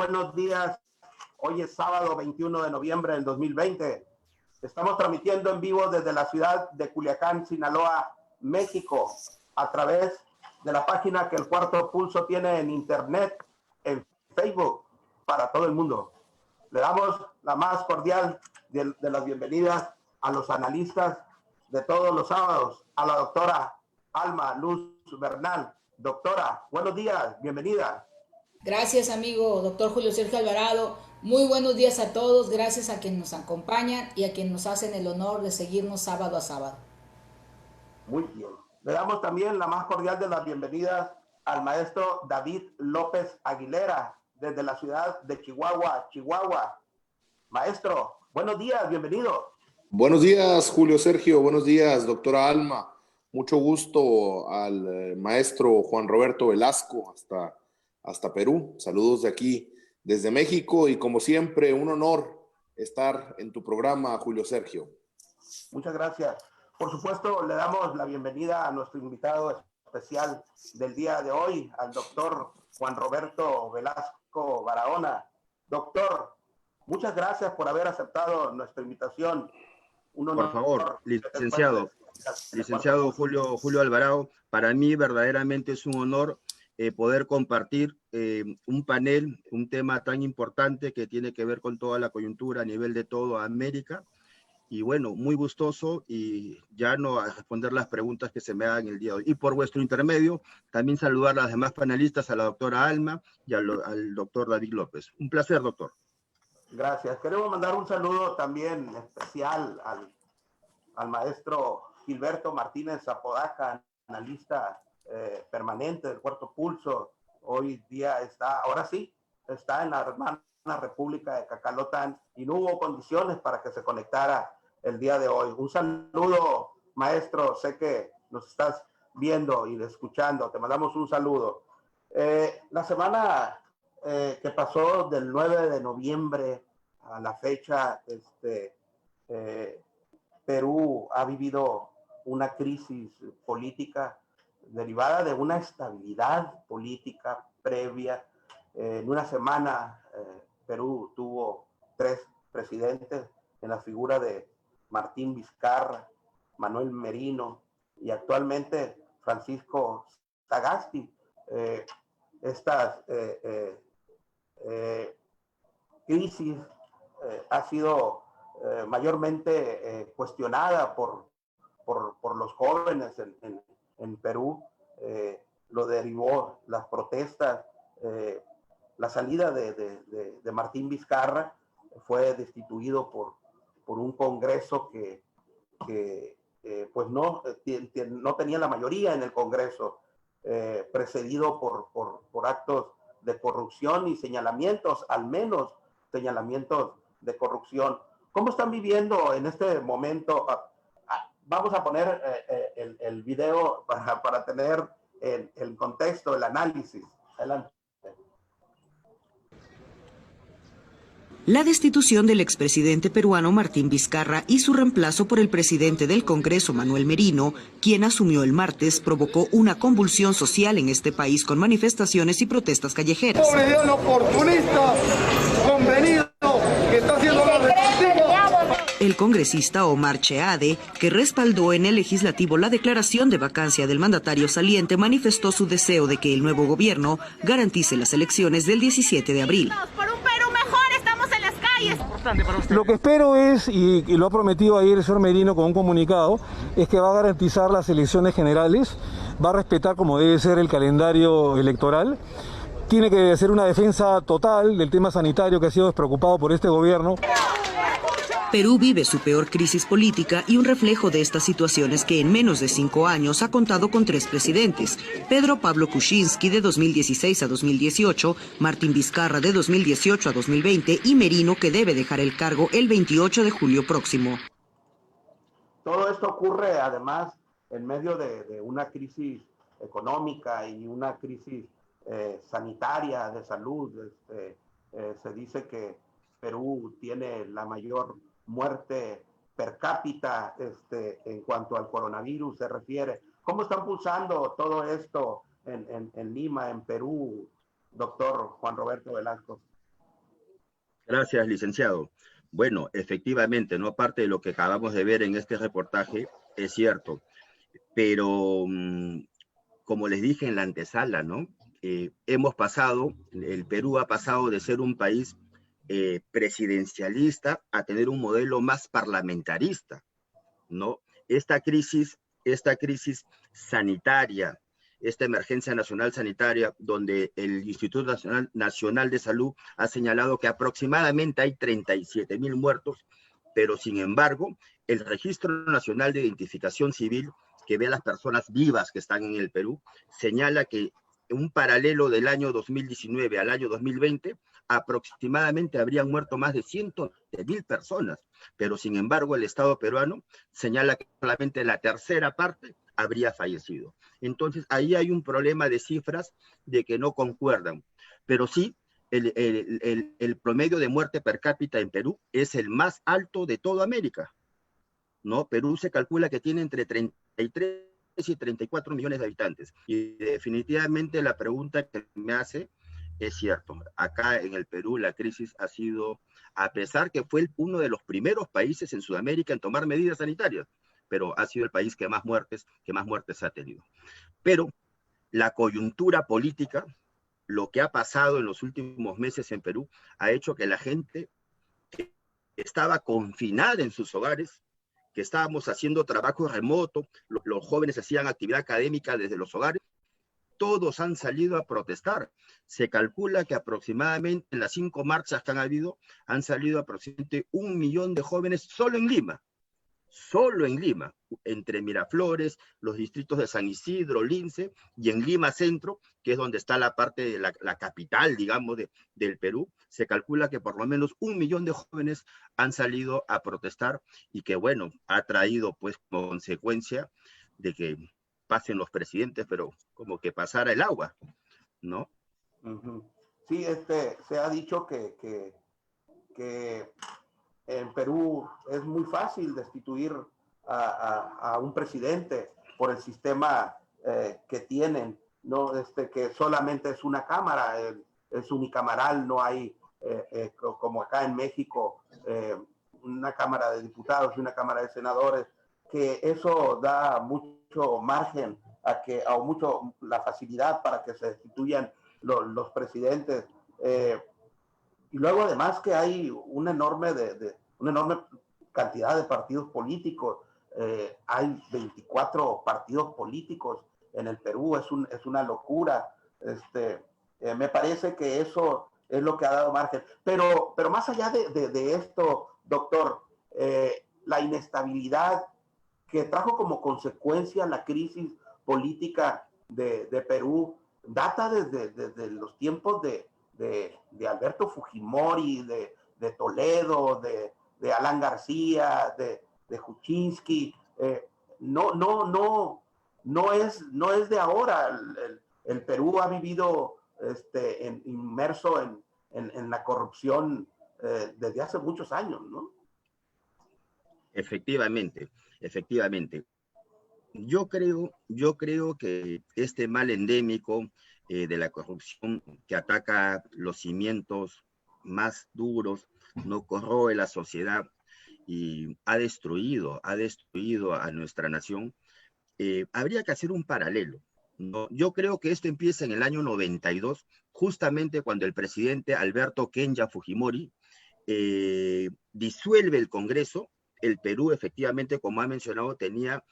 buenos días. Hoy es sábado 21 de noviembre del 2020. Estamos transmitiendo en vivo desde la ciudad de Culiacán, Sinaloa, México, a través de la página que el Cuarto Pulso tiene en internet, en Facebook, para todo el mundo. Le damos la más cordial de las bienvenidas a los analistas de todos los sábados, a la doctora Alma Luz Bernal. Doctora, buenos días, bienvenida. Gracias, amigo doctor Julio Sergio Alvarado. Muy buenos días a todos. Gracias a quienes nos acompañan y a quienes nos hacen el honor de seguirnos sábado a sábado. Muy bien. Le damos también la más cordial de las bienvenidas al maestro David López Aguilera, desde la ciudad de Chihuahua, Chihuahua. Maestro, buenos días, bienvenido. Buenos días, Julio Sergio. Buenos días, doctora Alma. Mucho gusto al maestro Juan Roberto Velasco hasta Perú. Saludos de aquí, desde México, y como siempre, un honor estar en tu programa, Julio Sergio. Muchas gracias. Por supuesto, le damos la bienvenida a nuestro invitado especial del día de hoy, al doctor Juan Roberto Velasco Barahona. Doctor, muchas gracias por haber aceptado nuestra invitación. Por favor, licenciado Julio Alvarado, para mí verdaderamente es un honor poder compartir un panel, un tema tan importante que tiene que ver con toda la coyuntura a nivel de toda América. Y bueno, muy gustoso, y ya no a responder las preguntas que se me hagan el día de hoy. Y por vuestro intermedio, también saludar a las demás panelistas, a la doctora Alma y al doctor David López. Un placer, doctor. Gracias. Queremos mandar un saludo también especial al maestro Gilberto Martínez Zapodaca, analista permanente del Cuarto Pulso. Hoy día está en la hermana República de Cacalotán y no hubo condiciones para que se conectara el día de hoy. Un saludo, maestro, sé que nos estás viendo y escuchando, te mandamos un saludo. La semana que pasó del 9 de noviembre a la fecha, Perú ha vivido una crisis política derivada de una estabilidad política previa. En una semana, Perú tuvo 3 presidentes en la figura de Martín Vizcarra, Manuel Merino y actualmente Francisco Sagasti. Estas crisis ha sido mayormente cuestionada por los jóvenes en Perú. Lo derivó las protestas. La salida de Martín Vizcarra fue destituido por un Congreso que pues no tenía la mayoría en el Congreso, precedido por actos de corrupción y señalamientos, al menos señalamientos de corrupción. ¿Cómo están viviendo en este momento? Vamos a poner el video para tener el contexto, el análisis. Adelante. La destitución del expresidente peruano Martín Vizcarra y su reemplazo por el presidente del Congreso, Manuel Merino, quien asumió el martes, provocó una convulsión social en este país con manifestaciones y protestas callejeras. ¡Pobre Dios, oportunista, convenido, que está haciendo la El congresista Omar Cheade, que respaldó en el legislativo la declaración de vacancia del mandatario saliente, manifestó su deseo de que el nuevo gobierno garantice las elecciones del 17 de abril. Por un Perú mejor, estamos en las calles. Lo que espero es, y lo ha prometido ayer el señor Merino con un comunicado, es que va a garantizar las elecciones generales, va a respetar como debe ser el calendario electoral, tiene que hacer una defensa total del tema sanitario que ha sido despreocupado por este gobierno. Perú vive su peor crisis política y un reflejo de estas situaciones que en menos de 5 años ha contado con 3 presidentes: Pedro Pablo Kuczynski de 2016 a 2018, Martín Vizcarra de 2018 a 2020 y Merino, que debe dejar el cargo el 28 de julio próximo. Todo esto ocurre además en medio de una crisis económica y una crisis sanitaria de salud. Se dice que Perú tiene la mayor muerte per cápita en cuanto al coronavirus se refiere. ¿Cómo están pulsando todo esto en Lima, en Perú, doctor Juan Roberto Velasco? Gracias, licenciado. Bueno, efectivamente, ¿no? Parte de lo que acabamos de ver en este reportaje es cierto, pero como les dije en la antesala, ¿no? El Perú ha pasado de ser un país presidencialista a tener un modelo más parlamentarista, ¿no? Esta crisis sanitaria, esta emergencia nacional sanitaria, donde el Instituto Nacional de Salud ha señalado que aproximadamente hay 37.000 muertos, pero sin embargo, el Registro Nacional de Identificación Civil, que ve a las personas vivas que están en el Perú, señala que en un paralelo del año 2019 al año 2020, aproximadamente habrían muerto más de 100.000 personas, pero sin embargo el Estado peruano señala que solamente la tercera parte habría fallecido. Entonces ahí hay un problema de cifras de que no concuerdan, pero sí el promedio de muerte per cápita en Perú es el más alto de toda América, ¿no? Perú se calcula que tiene entre 33 y 34 millones de habitantes. Y definitivamente la pregunta que me hace es cierto. Acá en el Perú la crisis ha sido, a pesar que fue uno de los primeros países en Sudamérica en tomar medidas sanitarias, pero ha sido el país que más muertes ha tenido. Pero la coyuntura política, lo que ha pasado en los últimos meses en Perú, ha hecho que la gente que estaba confinada en sus hogares, que estábamos haciendo trabajo remoto, los jóvenes hacían actividad académica desde los hogares, todos han salido a protestar. Se calcula que aproximadamente en las 5 marchas que han habido, han salido aproximadamente 1 millón de jóvenes solo en Lima, entre Miraflores, los distritos de San Isidro, Lince, y en Lima Centro, que es donde está la parte de la capital, digamos, del Perú. Se calcula que por lo menos 1 millón de jóvenes han salido a protestar y que, bueno, ha traído pues consecuencia de que pasen los presidentes, pero como que pasara el agua, ¿no? Sí, se ha dicho que en Perú es muy fácil destituir a un presidente por el sistema que tienen, ¿no? Que solamente es una cámara, es unicameral, no hay como acá en México una cámara de diputados y una cámara de senadores, que eso da mucho margen a mucho la facilidad para que se destituyan los presidentes. Y luego además que hay una enorme cantidad de partidos políticos. Hay 24 partidos políticos en el Perú, es una locura. Me parece que eso es lo que ha dado margen. Pero más allá de esto, doctor, la inestabilidad que trajo como consecuencia la crisis política de Perú data desde los tiempos de Alberto Fujimori, de Toledo, de Alan García, de Kuczynski. No es de ahora. El Perú ha vivido inmerso en la corrupción desde hace muchos años, ¿no? Efectivamente. Yo creo que este mal endémico de la corrupción que ataca los cimientos más duros, no corroe la sociedad y ha destruido a nuestra nación, habría que hacer un paralelo, ¿no? Yo creo que esto empieza en el año 92, justamente cuando el presidente Alberto Kenya Fujimori disuelve el Congreso. El Perú, efectivamente, como ha mencionado, tenía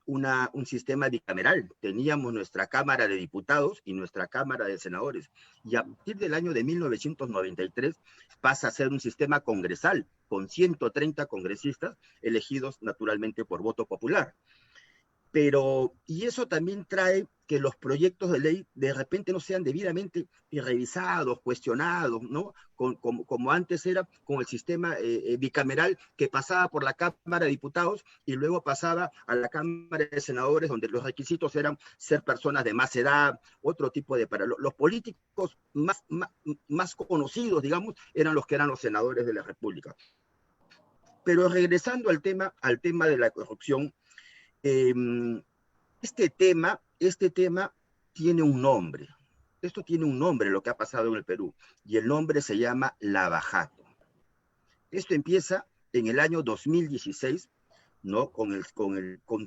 un sistema bicameral. Teníamos nuestra Cámara de Diputados y nuestra Cámara de Senadores. Y a partir del año de 1993 pasa a ser un sistema congresal, con 130 congresistas elegidos naturalmente por voto popular. Y eso también trae que los proyectos de ley de repente no sean debidamente revisados, cuestionados, ¿no? Como antes era con el sistema bicameral, que pasaba por la Cámara de Diputados y luego pasaba a la Cámara de Senadores, donde los requisitos eran ser personas de más edad, otro tipo de... Los políticos más conocidos, digamos, eran los que eran los senadores de la República. Pero regresando al tema de la corrupción, este tema tiene un nombre. Esto tiene un nombre, lo que ha pasado en el Perú, y el nombre se llama lavajato. Esto empieza en el año 2016, ¿no? Con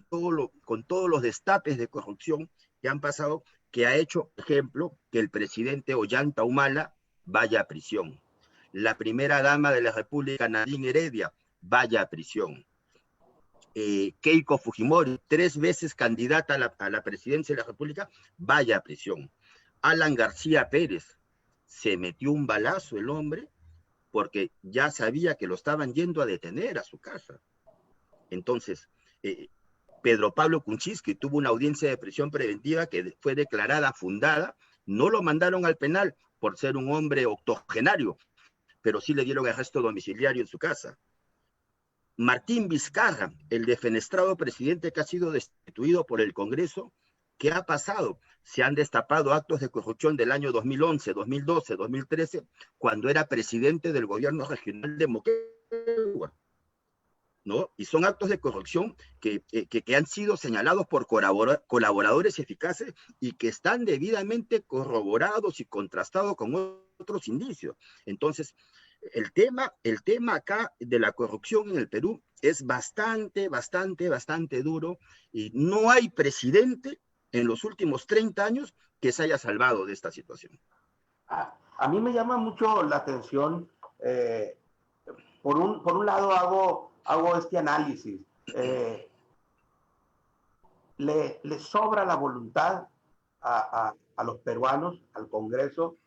todos los destapes de corrupción que han pasado, que ha hecho, por ejemplo, que el presidente Ollanta Humala vaya a prisión. La primera dama de la República, Nadine Heredia, vaya a prisión. Keiko Fujimori, 3 veces candidata a la presidencia de la República, vaya a prisión. Alan García Pérez, se metió un balazo el hombre porque ya sabía que lo estaban yendo a detener a su casa. Entonces, Pedro Pablo Kuczynski tuvo una audiencia de prisión preventiva que fue declarada fundada, no lo mandaron al penal por ser un hombre octogenario, pero sí le dieron arresto domiciliario en su casa. Martín Vizcarra, el defenestrado presidente que ha sido destituido por el Congreso, ¿qué ha pasado? Se han destapado actos de corrupción del año 2011, 2012, 2013, cuando era presidente del gobierno regional de Moquegua, ¿no? Y son actos de corrupción que han sido señalados por colaboradores eficaces y que están debidamente corroborados y contrastados con otros indicios. Entonces, el tema acá de la corrupción en el Perú es bastante duro y no hay presidente en los últimos 30 años que se haya salvado de esta situación. A mí me llama mucho la atención, por un lado hago este análisis, le sobra la voluntad a los peruanos, al Congreso,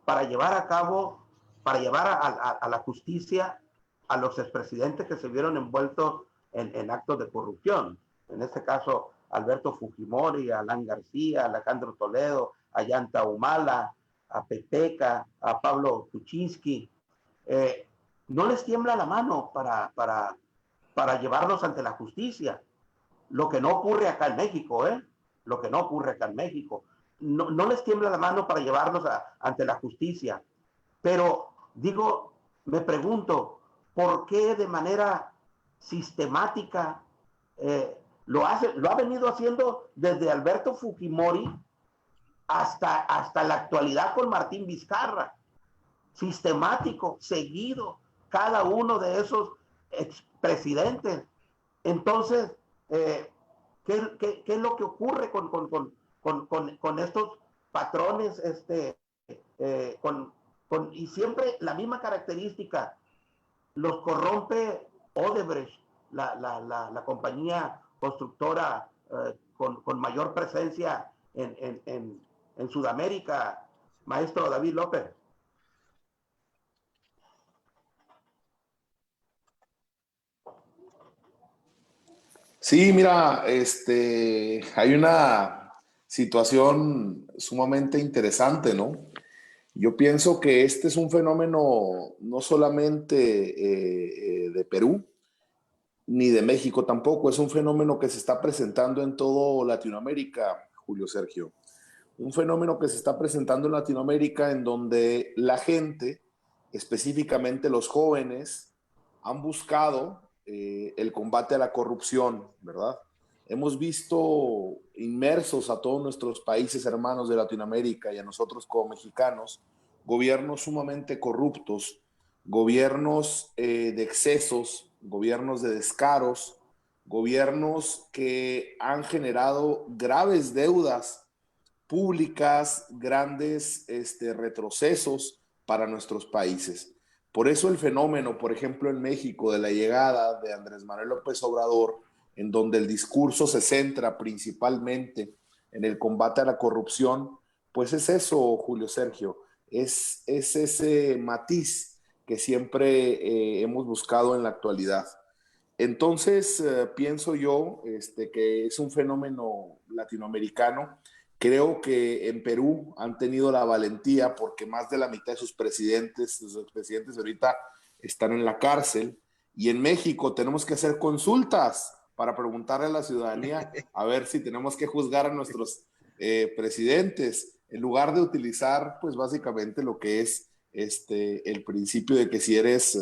para llevar a la justicia a los expresidentes que se vieron envueltos en actos de corrupción. En este caso, Alberto Fujimori, Alan García, Alejandro Toledo, Ollanta Humala, a Peteca, a Pablo Kuczynski. No les tiembla la mano para llevarlos ante la justicia. Lo que no ocurre acá en México, Lo que no ocurre acá en México. No les tiembla la mano para llevarlos ante la justicia. Pero me pregunto, ¿por qué de manera sistemática lo ha venido haciendo desde Alberto Fujimori hasta la actualidad con Martín Vizcarra? Sistemático, seguido, cada uno de esos expresidentes. Entonces, ¿qué es lo que ocurre con estos patrones? Y siempre la misma característica, los corrompe Odebrecht, la compañía constructora con mayor presencia en Sudamérica, maestro David López. Sí, mira, hay una situación sumamente interesante, ¿no? Yo pienso que este es un fenómeno no solamente de Perú, ni de México tampoco, es un fenómeno que se está presentando en toda Latinoamérica, Julio Sergio. Un fenómeno que se está presentando en Latinoamérica en donde la gente, específicamente los jóvenes, han buscado el combate a la corrupción, ¿verdad? Hemos visto inmersos a todos nuestros países hermanos de Latinoamérica y a nosotros como mexicanos, gobiernos sumamente corruptos, gobiernos de excesos, gobiernos de descaros, gobiernos que han generado graves deudas públicas, grandes retrocesos para nuestros países. Por eso el fenómeno, por ejemplo, en México, de la llegada de Andrés Manuel López Obrador, en donde el discurso se centra principalmente en el combate a la corrupción, pues es eso, Julio Sergio, es ese matiz que siempre hemos buscado en la actualidad. Entonces, pienso yo que es un fenómeno latinoamericano. Creo que en Perú han tenido la valentía porque más de la mitad de sus expresidentes ahorita están en la cárcel. Y en México tenemos que hacer consultas para preguntarle a la ciudadanía a ver si tenemos que juzgar a nuestros presidentes, en lugar de utilizar, pues básicamente lo que es el principio de que si eres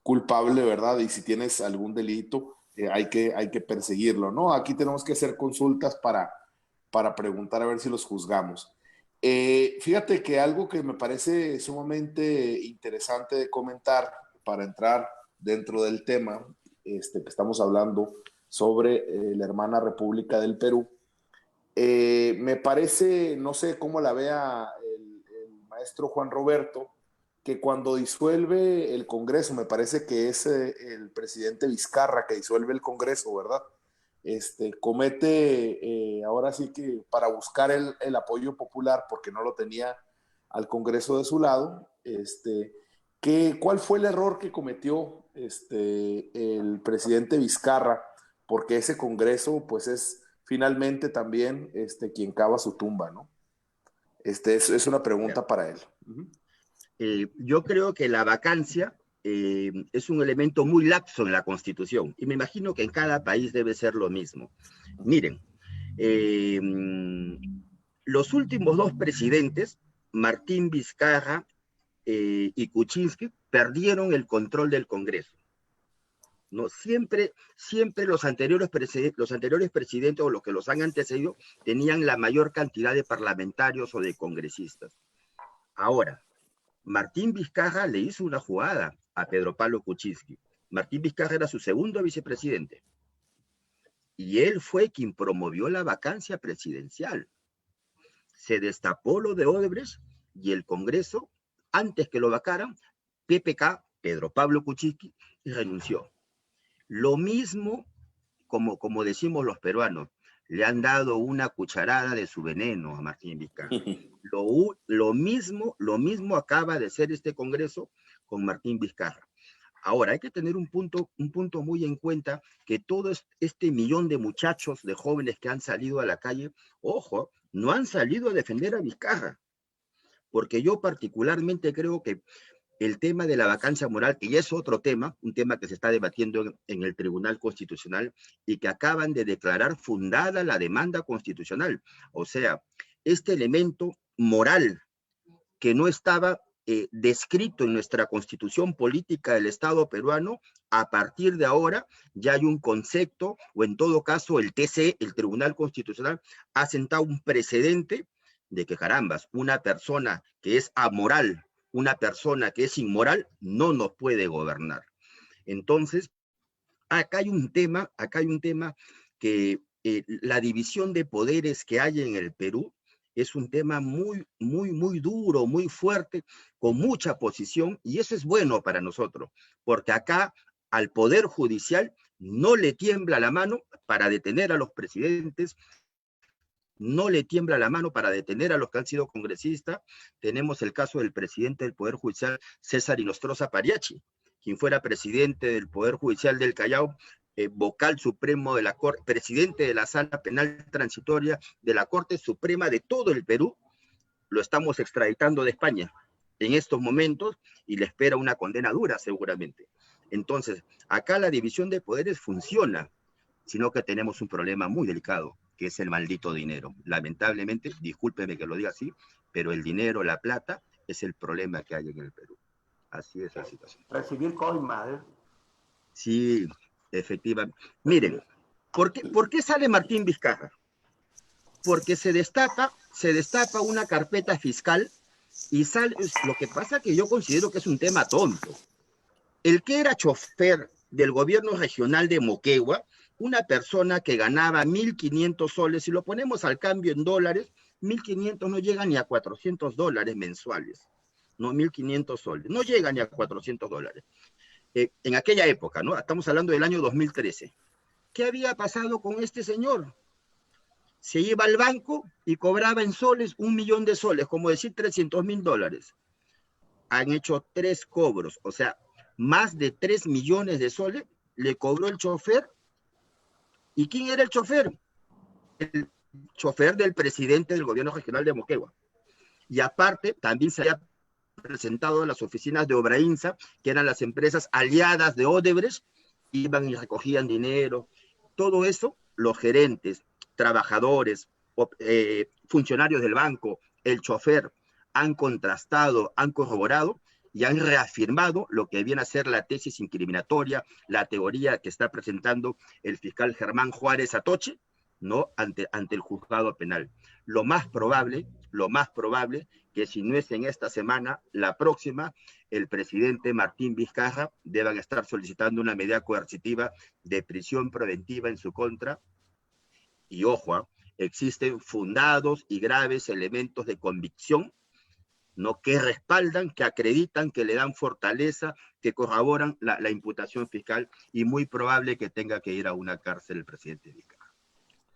culpable, ¿verdad? Y si tienes algún delito, hay que perseguirlo, ¿no? Aquí tenemos que hacer consultas para preguntar a ver si los juzgamos. Fíjate que algo que me parece sumamente interesante de comentar para entrar dentro del tema que estamos hablando sobre la hermana República del Perú. Me parece, no sé cómo la vea el maestro Juan Roberto, que cuando disuelve el Congreso, me parece que es el presidente Vizcarra que disuelve el Congreso, ¿verdad? Comete, ahora sí que para buscar el apoyo popular, porque no lo tenía al Congreso de su lado, ¿cuál fue el error que cometió el presidente Vizcarra? Porque ese Congreso, pues es finalmente también quien cava su tumba, ¿no? Es una pregunta para él. Yo creo que la vacancia es un elemento muy lapso en la Constitución, y me imagino que en cada país debe ser lo mismo. Miren, los últimos dos presidentes, Martín Vizcarra y Kuczynski, perdieron el control del Congreso, ¿no? Siempre los anteriores presidentes o los que los han antecedido tenían la mayor cantidad de parlamentarios o de congresistas. Ahora, Martín Vizcarra le hizo una jugada a Pedro Pablo Kuczynski. Martín Vizcarra era su segundo vicepresidente. Y él fue quien promovió la vacancia presidencial. Se destapó lo de Odebrecht y el Congreso, antes que lo vacaran, PPK, Pedro Pablo Kuczynski, renunció. Lo mismo, como decimos los peruanos, le han dado una cucharada de su veneno a Martín Vizcarra. Lo mismo acaba de hacer este Congreso con Martín Vizcarra. Ahora, hay que tener un punto muy en cuenta, que todo este millón de muchachos, de jóvenes que han salido a la calle, ojo, no han salido a defender a Vizcarra, porque yo particularmente creo que el tema de la vacancia moral, que ya es otro tema, un tema que se está debatiendo en el Tribunal Constitucional y que acaban de declarar fundada la demanda constitucional. O sea, este elemento moral que no estaba descrito en nuestra Constitución Política del Estado peruano, a partir de ahora ya hay un concepto, o en todo caso el TC, el Tribunal Constitucional, ha sentado un precedente de que, carambas, una persona que es amoral, una persona que es inmoral, no nos puede gobernar. Entonces, acá hay un tema que la división de poderes que hay en el Perú es un tema muy duro, muy fuerte, con mucha posición, y eso es bueno para nosotros, porque acá al Poder Judicial no le tiembla la mano para detener a los presidentes, no le tiembla la mano para detener a los que han sido congresistas. Tenemos el caso del presidente del Poder Judicial, César Inostroza Pariachi, quien fuera presidente del Poder Judicial del Callao, vocal supremo de la Corte, presidente de la Sala Penal Transitoria de la Corte Suprema de todo el Perú. Lo estamos extraditando de España en estos momentos y le espera una condena dura seguramente. Entonces, acá la división de poderes funciona, sino que tenemos un problema muy delicado, que es el maldito dinero. Lamentablemente, discúlpeme que lo diga así, pero el dinero, la plata, es el problema que hay en el Perú. Así es la situación. Recibir coima, ¿eh? Sí, efectivamente. Miren, ¿por qué sale Martín Vizcarra? Porque se destapa una carpeta fiscal y sale. Lo que pasa que yo considero que es un tema tonto. El que era chofer del gobierno regional de Moquegua, una persona que ganaba 1.500 soles, si lo ponemos al cambio en dólares, 1.500 no llega ni a $400 mensuales, no, 1.500 soles, no llega ni a $400. En aquella época, ¿no? Estamos hablando del año 2013. ¿Qué había pasado con este señor? Se iba al banco y cobraba en soles 1 millón de soles, como decir $300.000. Han hecho 3 cobros, o sea, más de 3 millones de soles le cobró el chofer. ¿Y quién era el chofer? El chofer del presidente del gobierno regional de Moquegua. Y aparte, también se había presentado a las oficinas de Obrainsa, que eran las empresas aliadas de Odebrecht, iban y recogían dinero. Todo eso, los gerentes, trabajadores, funcionarios del banco, el chofer, han contrastado, han corroborado y han reafirmado lo que viene a ser la tesis incriminatoria, la teoría que está presentando el fiscal Germán Juárez Atoche, ¿no? ante el juzgado penal. Lo más probable, que si no es en esta semana, la próxima, el presidente Martín Vizcarra deban estar solicitando una medida coercitiva de prisión preventiva en su contra. Y ojo, existen fundados y graves elementos de convicción, ¿no?, que respaldan, que acreditan, que le dan fortaleza, que corroboran la imputación fiscal, y muy probable que tenga que ir a una cárcel el presidente Vizcarra.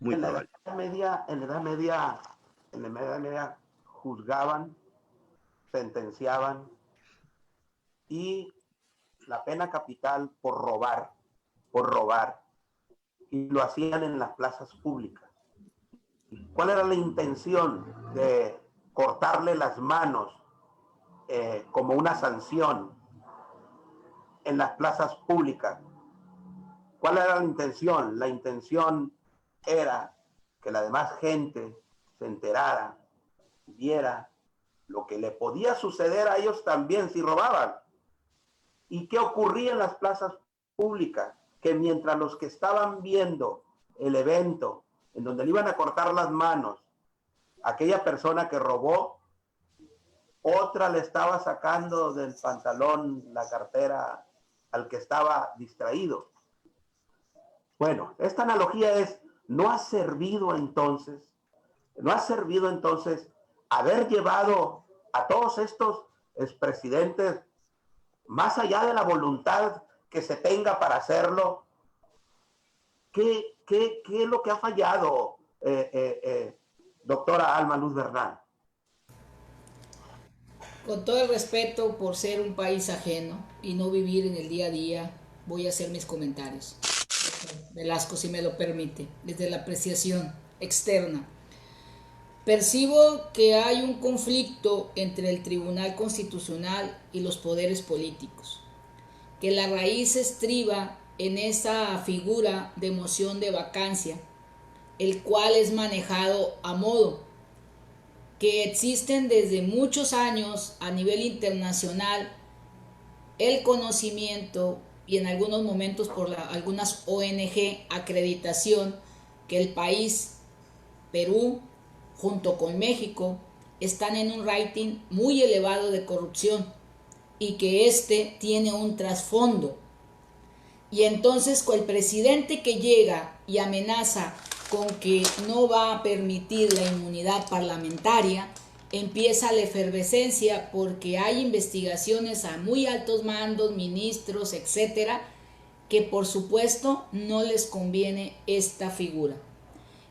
Muy probable. En la Edad Media juzgaban, sentenciaban, y la pena capital por robar, y lo hacían en las plazas públicas. ¿Cuál era la intención de cortarle las manos como una sanción en las plazas públicas? ¿Cuál era la intención? La intención era que la demás gente se enterara, viera lo que le podía suceder a ellos también si robaban. ¿Y qué ocurría en las plazas públicas? Que mientras los que estaban viendo el evento en donde le iban a cortar las manos a aquella persona que robó, otra le estaba sacando del pantalón la cartera al que estaba distraído. Bueno, esta analogía ¿no ha servido entonces haber llevado a todos estos expresidentes más allá de la voluntad que se tenga para hacerlo? ¿Qué es lo que ha fallado, doctora Alma Luz Bernal? Con todo el respeto por ser un país ajeno y no vivir en el día a día, voy a hacer mis comentarios. Velasco, si me lo permite, desde la apreciación externa. Percibo que hay un conflicto entre el Tribunal Constitucional y los poderes políticos, que la raíz estriba en esa figura de moción de vacancia, el cual es manejado a modo, que existen desde muchos años a nivel internacional el conocimiento y en algunos momentos por algunas ONG acreditación que el país Perú junto con México están en un rating muy elevado de corrupción y que este tiene un trasfondo. Y entonces con el presidente que llega y amenaza con que no va a permitir la inmunidad parlamentaria, empieza la efervescencia porque hay investigaciones a muy altos mandos, ministros, etcétera, que por supuesto no les conviene esta figura.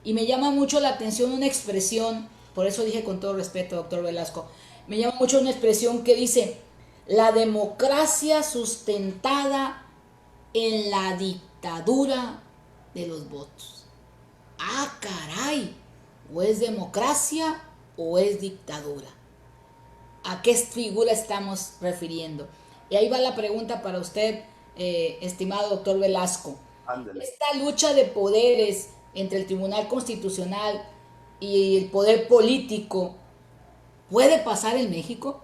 Y me llama mucho la atención una expresión, por eso dije con todo respeto, doctor Velasco, me llama mucho una expresión que dice: la democracia sustentada en la dictadura de los votos. ¡Ah, caray! ¿O es democracia o es dictadura? ¿A qué figura estamos refiriendo? Y ahí va la pregunta para usted, estimado doctor Velasco. Ándale. Esta lucha de poderes entre el Tribunal Constitucional y el poder político, ¿puede pasar en México?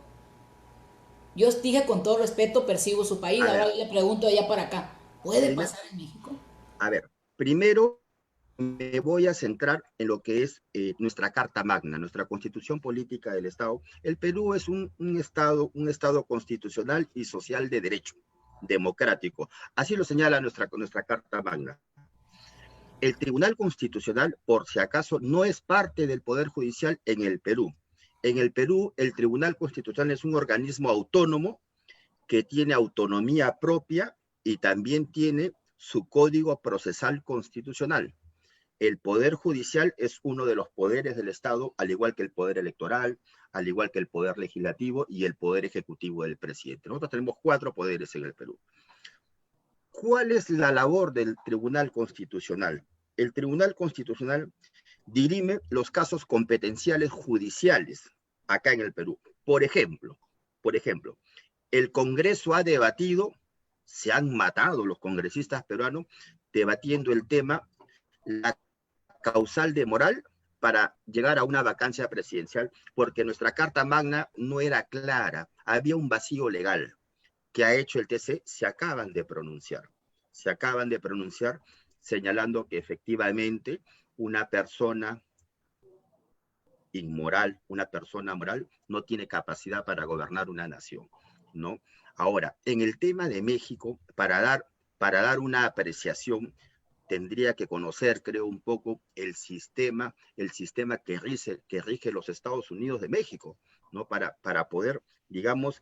Yo dije con todo respeto, percibo su país, ahora le pregunto allá para acá, ¿puede pasar en México? A ver, primero me voy a centrar en lo que es nuestra Carta Magna, nuestra Constitución Política del Estado. El Perú es un estado constitucional y social de derecho, democrático. Así lo señala nuestra Carta Magna. El Tribunal Constitucional, por si acaso, no es parte del Poder Judicial en el Perú. En el Perú, el Tribunal Constitucional es un organismo autónomo que tiene autonomía propia y también tiene su Código Procesal Constitucional. El Poder Judicial es uno de los poderes del Estado, al igual que el Poder Electoral, al igual que el Poder Legislativo y el Poder Ejecutivo del presidente. Nosotros tenemos 4 poderes en el Perú. ¿Cuál es la labor del Tribunal Constitucional? El Tribunal Constitucional dirime los casos competenciales judiciales acá en el Perú. Por ejemplo, el Congreso ha debatido, se han matado los congresistas peruanos debatiendo el tema, la causal de moral para llegar a una vacancia presidencial, porque nuestra Carta Magna no era clara, había un vacío legal que ha hecho el TC, se acaban de pronunciar señalando que efectivamente una persona inmoral, una persona moral, no tiene capacidad para gobernar una nación. ¿no? Ahora, en el tema de México, para dar una apreciación, tendría que conocer, creo, un poco el sistema que rige los Estados Unidos de México, ¿no? Para poder, digamos,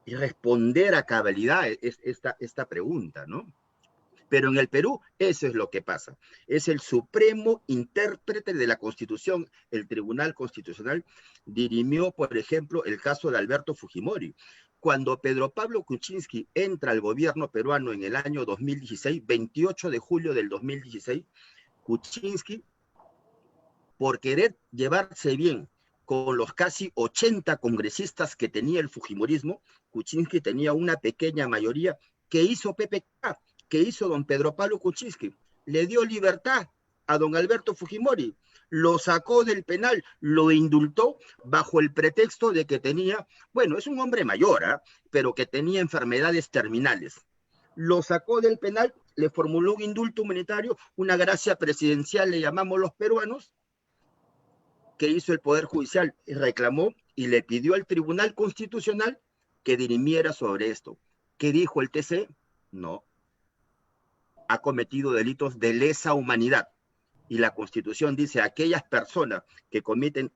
responder a cabalidad esta pregunta, ¿no? Pero en el Perú eso es lo que pasa. Es el supremo intérprete de la Constitución. El Tribunal Constitucional dirimió, por ejemplo, el caso de Alberto Fujimori. Cuando Pedro Pablo Kuczynski entra al gobierno peruano en el año 2016, 28 de julio del 2016, Kuczynski, por querer llevarse bien con los casi 80 congresistas que tenía el fujimorismo, Kuczynski tenía una pequeña mayoría que hizo PPK, que hizo don Pedro Pablo Kuczynski. Le dio libertad a don Alberto Fujimori, lo sacó del penal, lo indultó bajo el pretexto de que tenía, bueno, es un hombre mayor, pero que tenía enfermedades terminales. Lo sacó del penal, le formuló un indulto humanitario, una gracia presidencial, le llamamos los peruanos, que hizo el Poder Judicial, y reclamó y le pidió al Tribunal Constitucional que dirimiera sobre esto. ¿Qué dijo el TC? No. Ha cometido delitos de lesa humanidad. Y la Constitución dice, aquellas personas que cometen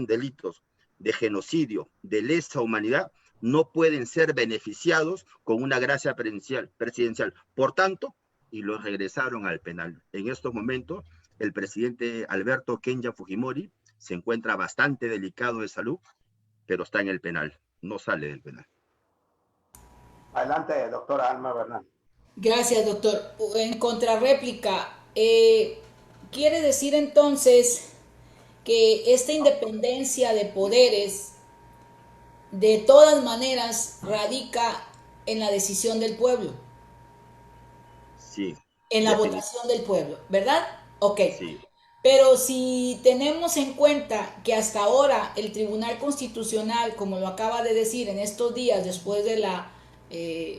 delitos de genocidio, de lesa humanidad, no pueden ser beneficiados con una gracia presidencial. Por tanto, y los regresaron al penal. En estos momentos, el presidente Alberto Kenya Fujimori se encuentra bastante delicado de salud, pero está en el penal, no sale del penal. Adelante, doctora Alma Bernal. Gracias, doctor. En contrarréplica, ¿quiere decir entonces que esta independencia de poderes de todas maneras radica en la decisión del pueblo? Sí. En la votación del pueblo, ¿verdad? Ok. Sí. Pero si tenemos en cuenta que hasta ahora el Tribunal Constitucional, como lo acaba de decir en estos días, después de la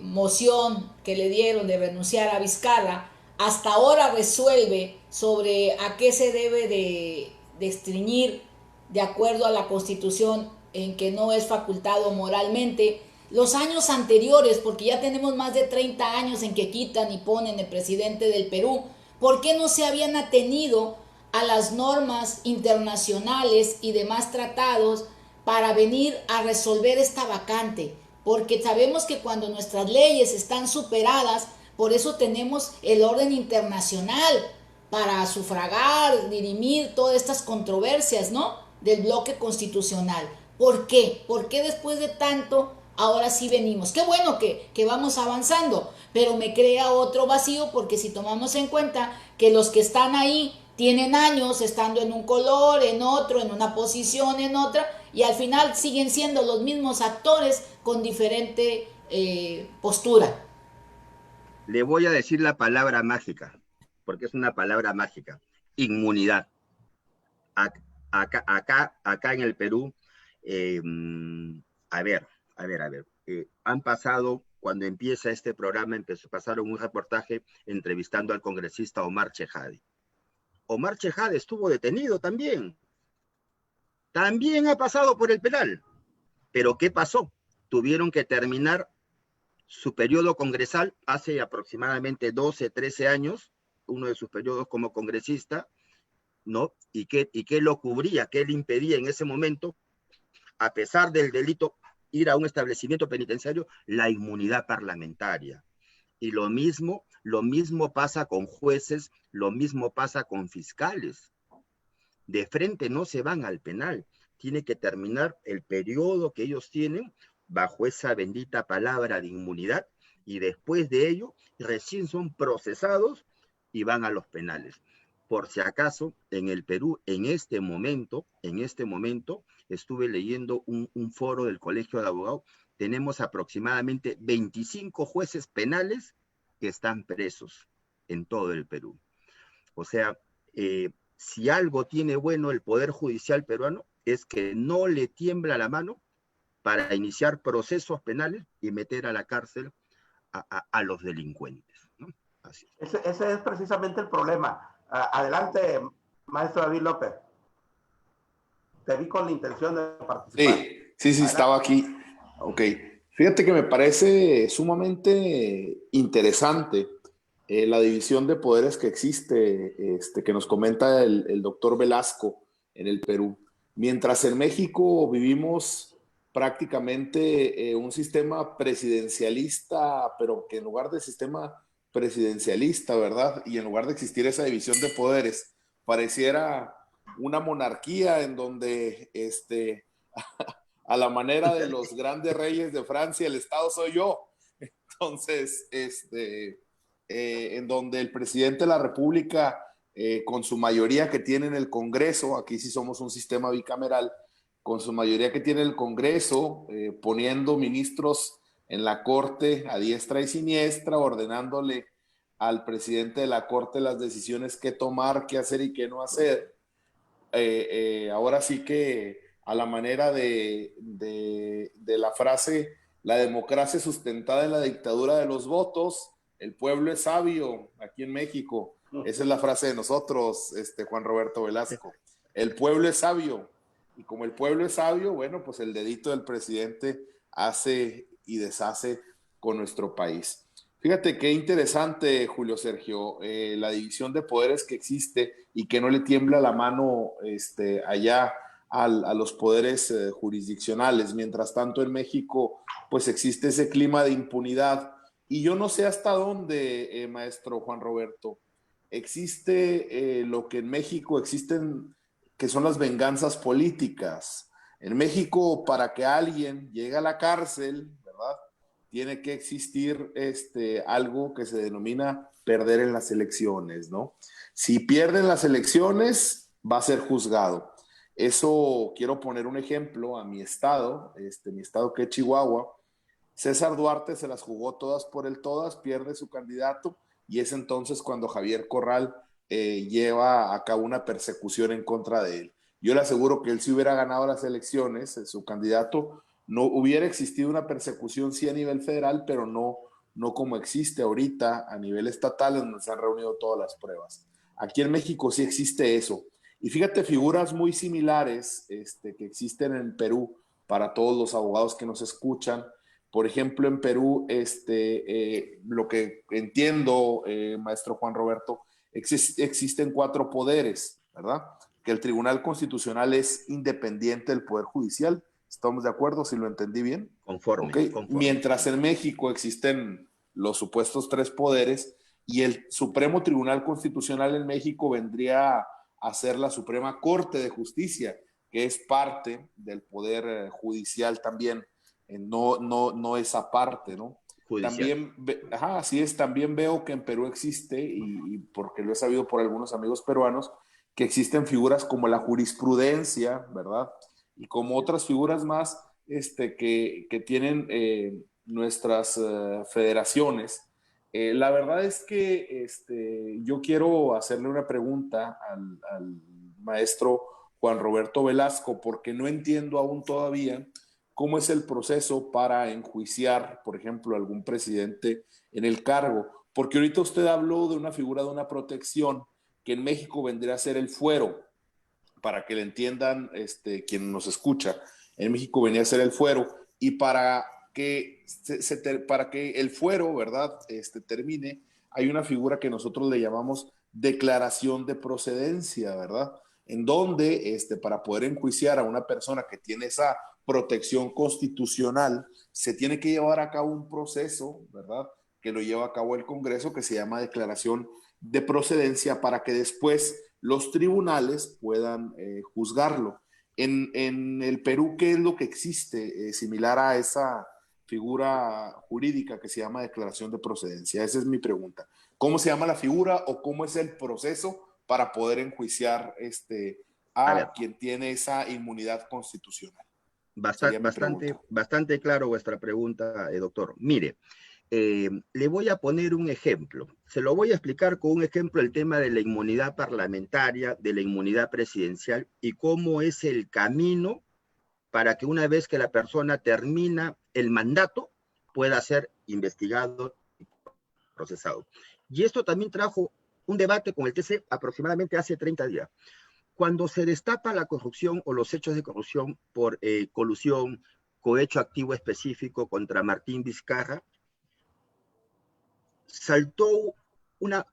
moción que le dieron de renunciar a Vizcarra, hasta ahora resuelve sobre a qué se debe de estreñir de acuerdo a la Constitución, en que no es facultado moralmente. Los años anteriores, porque ya tenemos más de 30 años en que quitan y ponen el presidente del Perú, ¿por qué no se habían atenido a las normas internacionales y demás tratados para venir a resolver esta vacante? Porque sabemos que cuando nuestras leyes están superadas, por eso tenemos el orden internacional para sufragar, dirimir todas estas controversias, ¿no?, del bloque constitucional. ¿Por qué? ¿Por qué después de tanto ahora sí venimos? Qué bueno que vamos avanzando, pero me crea otro vacío, porque si tomamos en cuenta que los que están ahí tienen años estando en un color, en otro, en una posición, en otra, y al final siguen siendo los mismos actores con diferente postura. Le voy a decir la palabra mágica, porque es una palabra mágica: inmunidad. Acá en el Perú, han pasado, cuando empieza este programa, pasaron un reportaje entrevistando al congresista Omar Chejade. Omar Chejade estuvo detenido también ha pasado por el penal. Pero ¿qué pasó? Tuvieron que terminar su periodo congresal hace aproximadamente 12, 13 años, uno de sus periodos como congresista, ¿no? ¿Y qué lo cubría? ¿Qué le impedía en ese momento, a pesar del delito, ir a un establecimiento penitenciario? La inmunidad parlamentaria. Y lo mismo pasa con jueces, lo mismo pasa con fiscales. De frente no se van al penal, tiene que terminar el periodo que ellos tienen bajo esa bendita palabra de inmunidad, y después de ello recién son procesados y van a los penales. Por si acaso, en el Perú, en este momento, estuve leyendo un foro del Colegio de Abogados, tenemos aproximadamente 25 jueces penales que están presos en todo el Perú. O sea, si algo tiene bueno el Poder Judicial peruano, es que no le tiembla la mano para iniciar procesos penales y meter a la cárcel a los delincuentes, ¿no? Así. Ese es precisamente el problema. Adelante, maestro David López. Te vi con la intención de participar. Sí, estaba aquí. Ok, fíjate que me parece sumamente interesante la división de poderes que existe, que nos comenta el doctor Velasco en el Perú. Mientras en México vivimos prácticamente un sistema presidencialista, pero que en lugar de sistema presidencialista, ¿verdad? Y en lugar de existir esa división de poderes, pareciera una monarquía en donde a la manera de los grandes reyes de Francia, el Estado soy yo. Entonces, en donde el presidente de la República, con su mayoría que tiene en el Congreso, aquí sí somos un sistema bicameral, con su mayoría que tiene el Congreso, poniendo ministros en la Corte a diestra y siniestra, ordenándole al presidente de la Corte las decisiones que tomar, qué hacer y qué no hacer. Ahora sí que a la manera de la frase, la democracia sustentada en la dictadura de los votos, el pueblo es sabio, aquí en México. Esa es la frase de nosotros, Juan Roberto Velasco. El pueblo es sabio. Y como el pueblo es sabio, bueno, pues el dedito del presidente hace y deshace con nuestro país. Fíjate qué interesante, Julio Sergio, la división de poderes que existe y que no le tiembla la mano allá a los poderes jurisdiccionales. Mientras tanto, en México, pues existe ese clima de impunidad. Y yo no sé hasta dónde, maestro Juan Roberto, existe lo que en México existen, que son las venganzas políticas. En México, para que alguien llegue a la cárcel, ¿verdad?, tiene que existir algo que se denomina perder en las elecciones, ¿no? Si pierden las elecciones, va a ser juzgado. Eso, quiero poner un ejemplo a mi estado, mi estado que es Chihuahua. César Duarte se las jugó todas por el todas, pierde su candidato, y es entonces cuando Javier Corral lleva a cabo una persecución en contra de él. Yo le aseguro que él, si hubiera ganado las elecciones, su candidato, no hubiera existido una persecución, sí, a nivel federal, pero no como existe ahorita a nivel estatal, donde se han reunido todas las pruebas. Aquí en México sí existe eso. Y fíjate, figuras muy similares que existen en Perú para todos los abogados que nos escuchan. Por ejemplo, en Perú, lo que entiendo, maestro Juan Roberto, existen 4 poderes, ¿verdad? Que el Tribunal Constitucional es independiente del Poder Judicial. ¿Estamos de acuerdo? Si lo entendí bien. Conforme, Okay. conforme. Mientras en México existen los supuestos 3 poderes, y el Supremo Tribunal Constitucional en México vendría a ser la Suprema Corte de Justicia, que es parte del Poder Judicial también, no esa parte, ¿no? Judicial. También, así es, también veo que en Perú existe, y porque lo he sabido por algunos amigos peruanos, que existen figuras como la jurisprudencia, ¿verdad?, y como otras figuras más que tienen nuestras federaciones. La verdad es que yo quiero hacerle una pregunta al maestro Juan Roberto Velasco, porque no entiendo aún todavía cómo es el proceso para enjuiciar, por ejemplo, a algún presidente en el cargo, porque ahorita usted habló de una figura de una protección que en México vendría a ser el fuero. Para que le entiendan quien nos escucha, en México venía a ser el fuero, y para que el fuero, ¿verdad?, termine, hay una figura que nosotros le llamamos declaración de procedencia, ¿verdad?, en donde para poder enjuiciar a una persona que tiene esa protección constitucional, se tiene que llevar a cabo un proceso, ¿verdad?, que lo lleva a cabo el Congreso, que se llama declaración de procedencia, para que después los tribunales puedan juzgarlo. En el Perú, ¿qué es lo que existe similar a esa figura jurídica que se llama declaración de procedencia? Esa es mi pregunta. ¿Cómo se llama la figura o cómo es el proceso para poder enjuiciar a quien tiene esa inmunidad constitucional? Bastante claro vuestra pregunta, doctor. Mire, le voy a poner un ejemplo. Se lo voy a explicar con un ejemplo, el tema de la inmunidad parlamentaria, de la inmunidad presidencial, y cómo es el camino para que una vez que la persona termina el mandato pueda ser investigado y procesado. Y esto también trajo un debate con el TC aproximadamente hace 30 días. Cuando se destapa la corrupción o los hechos de corrupción por colusión, cohecho activo específico contra Martín Vizcarra, saltó una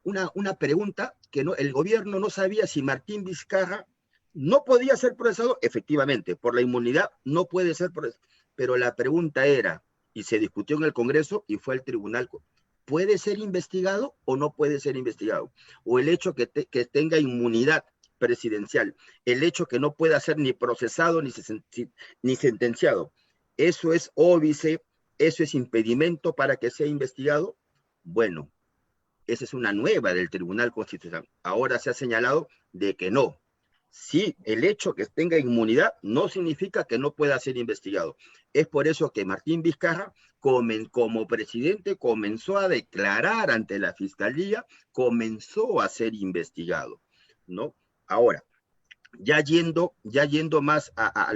pregunta que el gobierno no sabía si Martín Vizcarra no podía ser procesado. Efectivamente, por la inmunidad no puede ser procesado, pero la pregunta era, y se discutió en el Congreso y fue al tribunal, ¿puede ser investigado o no puede ser investigado? O el hecho que tenga inmunidad presidencial, el hecho que no pueda ser ni procesado ni sentenciado, ¿eso es óbice, eso es impedimento para que sea investigado? Bueno, esa es una nueva del Tribunal Constitucional. Ahora se ha señalado de que no. Sí, el hecho que tenga inmunidad no significa que no pueda ser investigado. Es por eso que Martín Vizcarra, como presidente, comenzó a declarar ante la Fiscalía, comenzó a ser investigado, ¿no? Ahora, ya yendo más a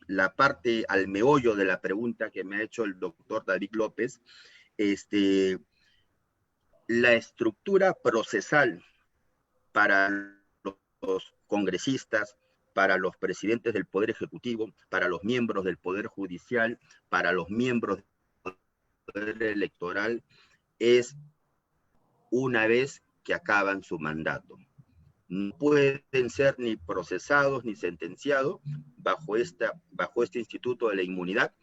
la parte, al meollo de la pregunta que me ha hecho el doctor David López, la estructura procesal para los congresistas, para los presidentes del Poder Ejecutivo, para los miembros del Poder Judicial, para los miembros del Poder Electoral, es una vez que acaban su mandato. No pueden ser ni procesados ni sentenciados bajo este instituto de la inmunidad,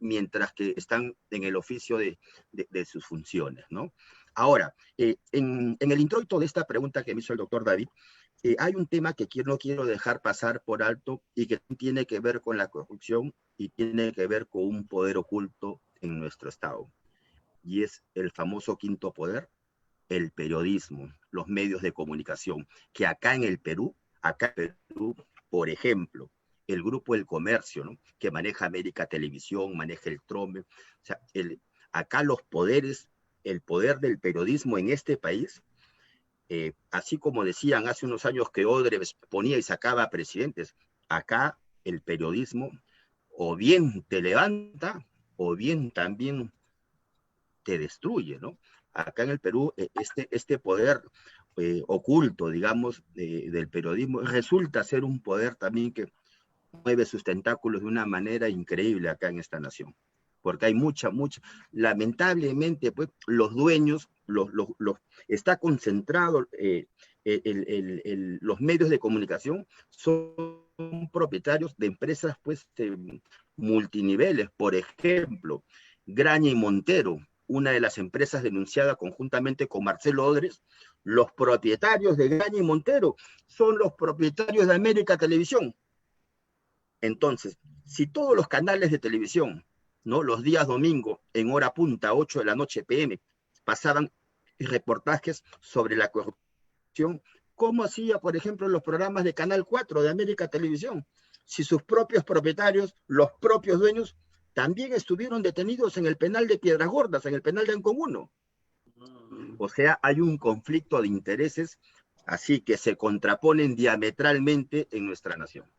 mientras que están en el oficio de sus funciones, ¿no? Ahora, en el introito de esta pregunta que me hizo el doctor David, hay un tema que no quiero dejar pasar por alto y que tiene que ver con la corrupción y tiene que ver con un poder oculto en nuestro Estado. Y es el famoso quinto poder, el periodismo, los medios de comunicación, que acá en Perú, por ejemplo, el Grupo El Comercio, ¿no?, que maneja América Televisión, maneja el Trome, o sea, acá los poderes, el poder del periodismo en este país, así como decían hace unos años que Odebrecht ponía y sacaba a presidentes, acá el periodismo o bien te levanta o bien también te destruye, ¿no? Acá en el Perú, este poder oculto, digamos, del periodismo, resulta ser un poder también que mueve sus tentáculos de una manera increíble acá en esta nación. Porque hay lamentablemente, pues, los dueños, está concentrado, los medios de comunicación son propietarios de empresas, pues, multiniveles. Por ejemplo, Graña y Montero, una de las empresas denunciada conjuntamente con Marcelo Odebrecht, los propietarios de Graña y Montero son los propietarios de América Televisión. Entonces, si todos los canales de televisión, ¿no?, los días domingo, en hora punta, 8 de la noche PM, pasaban reportajes sobre la corrupción, ¿cómo hacía, por ejemplo, los programas de Canal 4 de América Televisión? Si sus propios propietarios, los propios dueños, también estuvieron detenidos en el penal de Piedras Gordas, en el penal de Ancón 1. O sea, hay un conflicto de intereses, así que se contraponen diametralmente en nuestra nación.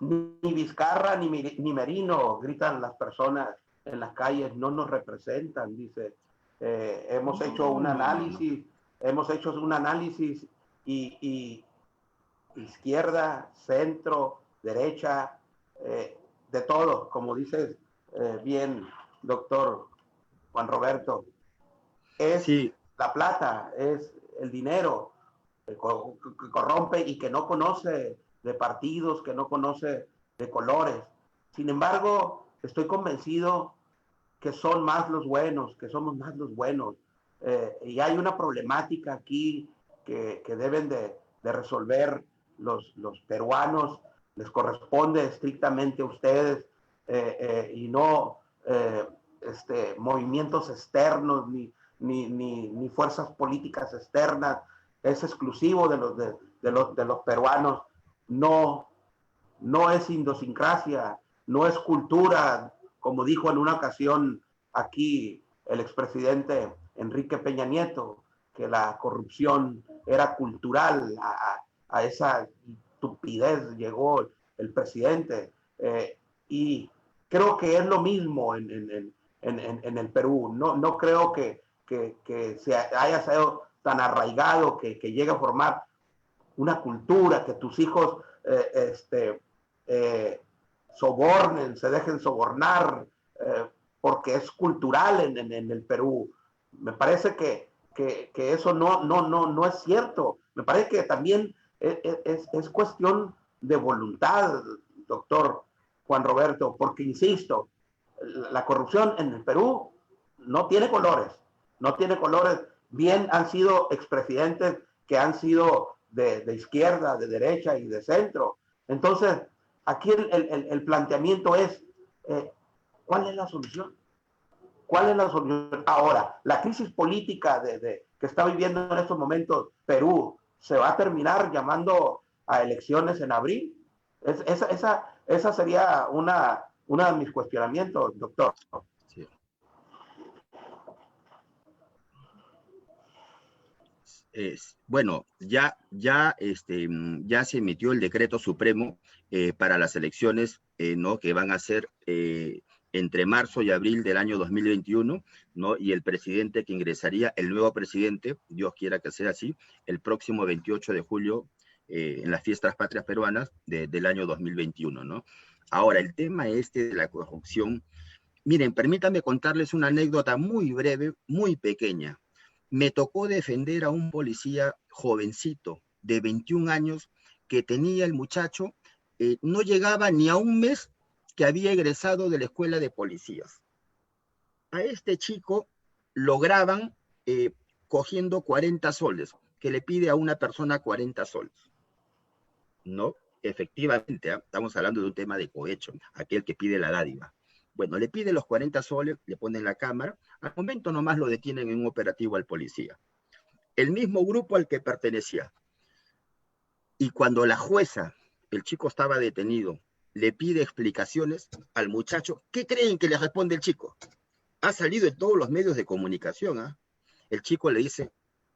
Ni Vizcarra ni Merino, gritan las personas en las calles, no nos representan, dice. Hemos hecho un análisis y izquierda, centro, derecha, de todo, como dices bien, doctor Juan Roberto. Es sí. La plata, es el dinero que corrompe y que no conoce de partidos, que no conoce de colores. Sin embargo, estoy convencido que son más los buenos, que somos más los buenos. Y hay una problemática aquí que deben de resolver los peruanos. Les corresponde estrictamente a ustedes y no movimientos externos ni fuerzas políticas externas. Es exclusivo de los peruanos. No es idiosincrasia, no es cultura, como dijo en una ocasión aquí el expresidente Enrique Peña Nieto, que la corrupción era cultural. A esa estupidez llegó el presidente, y creo que es lo mismo en el Perú. No creo que se haya sido tan arraigado que llegue a formar una cultura, que tus hijos sobornen, se dejen sobornar, porque es cultural en el Perú. Me parece que eso no es cierto. Me parece que también es cuestión de voluntad, doctor Juan Roberto, porque insisto, la corrupción en el Perú no tiene colores, no tiene colores. Bien han sido expresidentes que han sido de izquierda, de derecha y de centro. Entonces, aquí el planteamiento es, ¿cuál es la solución? ¿Cuál es la solución? Ahora, la crisis política que está viviendo en estos momentos Perú, ¿se va a terminar llamando a elecciones en abril? Esa sería una de mis cuestionamientos, doctor. Sí. Bueno, ya se emitió el decreto supremo para las elecciones, ¿no? Que van a ser entre marzo y abril del año 2021, ¿no? Y el presidente que ingresaría, el nuevo presidente, Dios quiera que sea así, el próximo 28 de julio, en las fiestas patrias peruanas del año 2021, ¿no? Ahora, el tema de la corrupción, miren, permítanme contarles una anécdota muy breve, muy pequeña. Me tocó defender a un policía jovencito de 21 años que tenía el muchacho, no llegaba ni a un mes que había egresado de la escuela de policías. A este chico lo graban cogiendo 40 soles, que le pide a una persona 40 soles. No, efectivamente, estamos hablando de un tema de cohecho, aquel que pide la dádiva. Bueno, le pide los 40 soles, le ponen la cámara, al momento nomás lo detienen en un operativo al policía. El mismo grupo al que pertenecía. Y cuando la jueza, el chico estaba detenido, le pide explicaciones al muchacho, ¿qué creen que le responde el chico? Ha salido en todos los medios de comunicación, ¿eh? El chico le dice,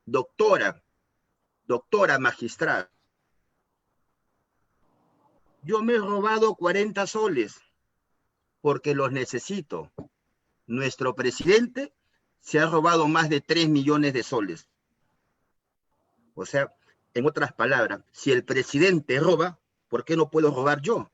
doctora magistrada, yo me he robado 40 soles porque los necesito. Nuestro presidente se ha robado más de 3 millones de soles. O sea, en otras palabras, si el presidente roba, ¿por qué no puedo robar yo?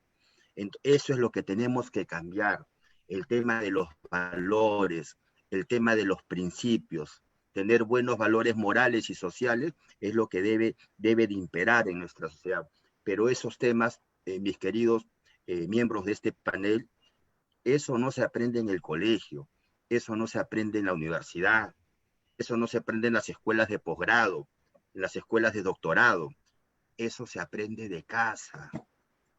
Eso es lo que tenemos que cambiar. El tema de los valores, el tema de los principios, tener buenos valores morales y sociales es lo que debe de imperar en nuestra sociedad. Pero esos temas, mis queridos miembros de este panel, eso no se aprende en el colegio, eso no se aprende en la universidad, eso no se aprende en las escuelas de posgrado, en las escuelas de doctorado, eso se aprende de casa,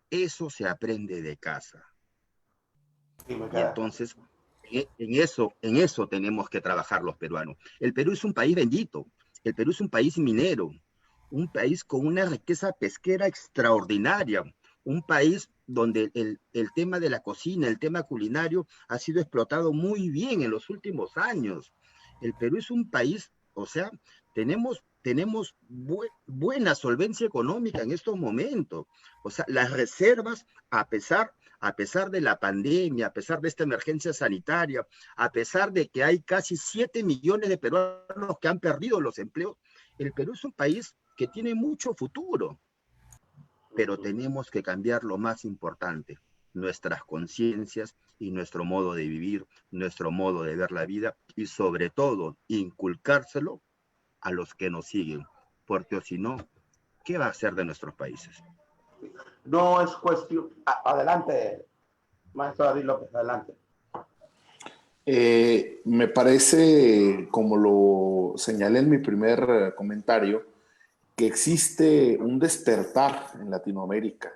eso se aprende de casa. Sí, y entonces, en eso tenemos que trabajar los peruanos. El Perú es un país bendito, el Perú es un país minero, un país con una riqueza pesquera extraordinaria, un país donde el tema de la cocina, el tema culinario ha sido explotado muy bien en los últimos años. El Perú es un país, o sea, tenemos buena solvencia económica en estos momentos. O sea, las reservas, a pesar de la pandemia, a pesar de esta emergencia sanitaria, a pesar de que hay casi 7 millones de peruanos que han perdido los empleos, el Perú es un país que tiene mucho futuro, pero tenemos que cambiar lo más importante, nuestras conciencias y nuestro modo de vivir, nuestro modo de ver la vida y sobre todo inculcárselo a los que nos siguen, porque si no, ¿qué va a hacer de nuestros países? No es cuestión... Adelante, maestro David López, adelante. Me parece, como lo señalé en mi primer comentario, que existe un despertar en Latinoamérica,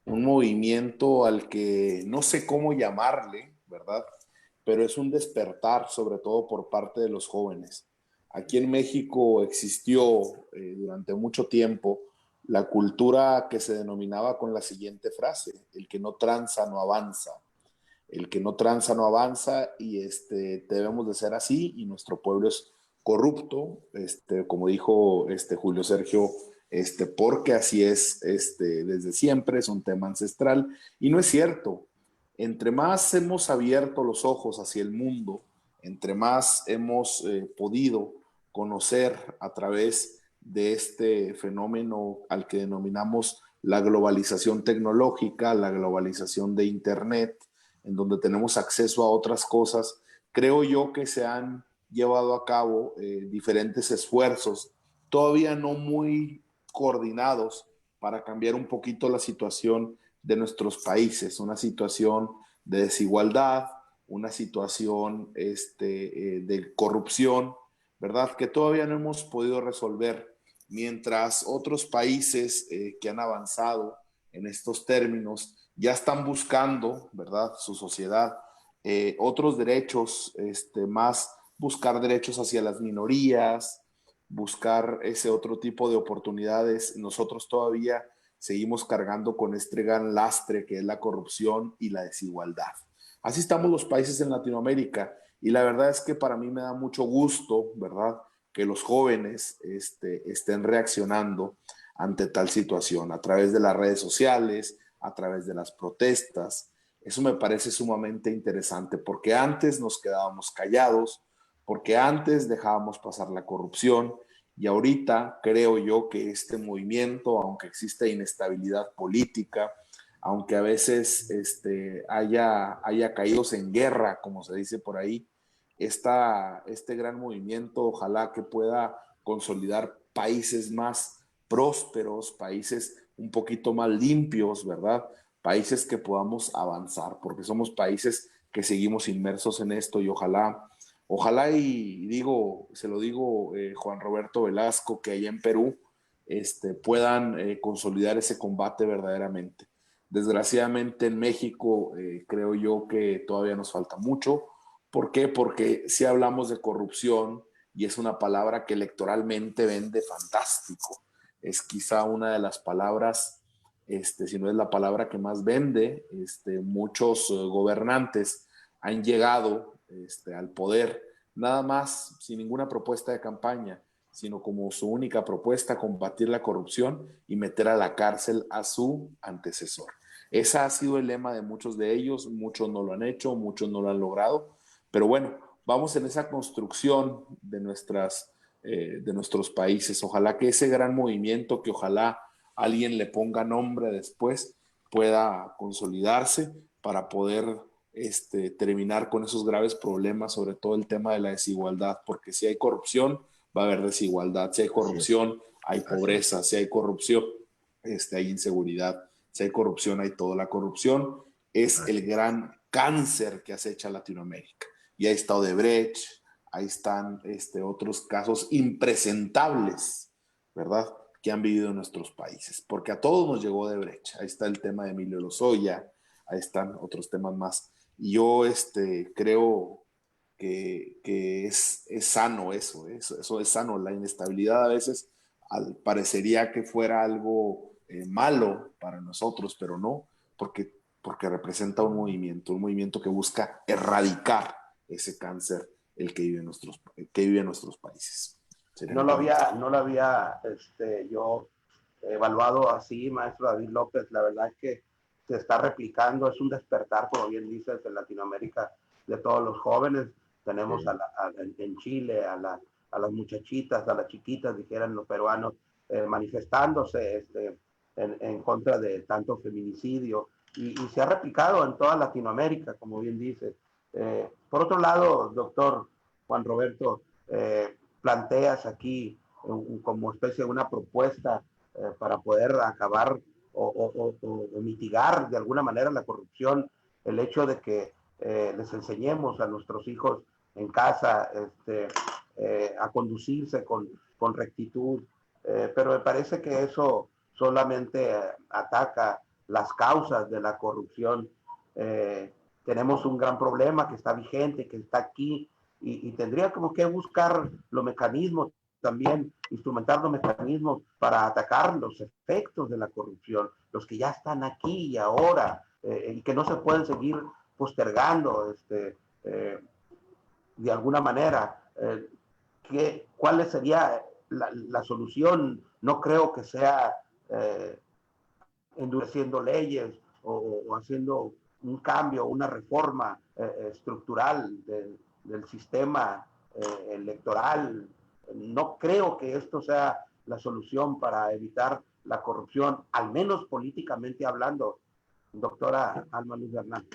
un movimiento al que no sé cómo llamarle, ¿verdad? Pero es un despertar, sobre todo por parte de los jóvenes. Aquí en México existió durante mucho tiempo la cultura que se denominaba con la siguiente frase: el que no tranza no avanza. El que no tranza no avanza, y debemos de ser así, y nuestro pueblo es corrupto, como dijo Julio Sergio, porque así es desde siempre, es un tema ancestral, y no es cierto. Entre más hemos abierto los ojos hacia el mundo, entre más hemos podido conocer a través de este fenómeno al que denominamos la globalización tecnológica, la globalización de Internet, en donde tenemos acceso a otras cosas, creo yo que se han llevado a cabo diferentes esfuerzos, todavía no muy coordinados, para cambiar un poquito la situación de nuestros países, una situación de desigualdad, una situación de corrupción, ¿verdad? Que todavía no hemos podido resolver, mientras otros países que han avanzado en estos términos ya están buscando, ¿verdad? Su sociedad, otros derechos, más buscar derechos hacia las minorías, buscar ese otro tipo de oportunidades. Nosotros todavía seguimos cargando con este gran lastre que es la corrupción y la desigualdad. Así estamos los países en Latinoamérica, y la verdad es que para mí me da mucho gusto, ¿verdad?, que los jóvenes estén reaccionando ante tal situación a través de las redes sociales, a través de las protestas. Eso me parece sumamente interesante, porque antes nos quedábamos callados, porque antes dejábamos pasar la corrupción, y ahorita creo yo que este movimiento, aunque existe inestabilidad política, aunque a veces haya caídos en guerra, como se dice por ahí, este gran movimiento ojalá que pueda consolidar países más prósperos, países un poquito más limpios, ¿verdad? Países que podamos avanzar, porque somos países que seguimos inmersos en esto, y ojalá y digo, se lo digo, Juan Roberto Velasco, que allá en Perú puedan consolidar ese combate verdaderamente. Desgraciadamente en México creo yo que todavía nos falta mucho. ¿Por qué? Porque si hablamos de corrupción, y es una palabra que electoralmente vende fantástico, es quizá una de las palabras, si no es la palabra que más vende. Muchos gobernantes han llegado al poder nada más sin ninguna propuesta de campaña, sino como su única propuesta, combatir la corrupción y meter a la cárcel a su antecesor. Ese ha sido el lema de muchos de ellos, muchos no lo han hecho, muchos no lo han logrado, pero bueno, vamos en esa construcción de nuestros países. Ojalá que ese gran movimiento, que ojalá alguien le ponga nombre después, pueda consolidarse para poder terminar con esos graves problemas, sobre todo el tema de la desigualdad, porque si hay corrupción, va a haber desigualdad. Si hay corrupción, hay pobreza. Si hay corrupción, hay inseguridad. Si hay corrupción, hay todo. La corrupción es el gran cáncer que acecha Latinoamérica. Y ahí está Odebrecht, ahí están otros casos impresentables, ¿verdad?, que han vivido en nuestros países, porque a todos nos llegó Odebrecht. Ahí está el tema de Emilio Lozoya, ahí están otros temas más. Y yo creo que es sano eso es sano. La inestabilidad a veces parecería que fuera algo malo para nosotros, pero no, porque representa un movimiento que busca erradicar ese cáncer que vive en nuestros países. No lo había yo evaluado así, maestro David López. La verdad es que se está replicando, es un despertar, como bien dices, en Latinoamérica, de todos los jóvenes. Tenemos en Chile a las muchachitas, a las chiquitas, dijeran los peruanos, manifestándose en contra de tanto feminicidio, y se ha replicado en toda Latinoamérica, como bien dices. Por otro lado, doctor Juan Roberto, planteas aquí como especie de una propuesta para poder acabar o mitigar de alguna manera la corrupción, el hecho de que les enseñemos a nuestros hijos en casa a conducirse con rectitud, pero me parece que eso solamente ataca las causas de la corrupción. Tenemos un gran problema que está vigente, que está aquí, y tendría como que buscar los mecanismos también, instrumentar los mecanismos para atacar los efectos de la corrupción, los que ya están aquí y ahora, y que no se pueden seguir postergando de alguna manera. ¿Cuál sería la solución? No creo que sea endureciendo leyes o haciendo un cambio, una reforma estructural del sistema electoral. No creo que esto sea la solución para evitar la corrupción, al menos políticamente hablando, doctora Alma Luz Bernal?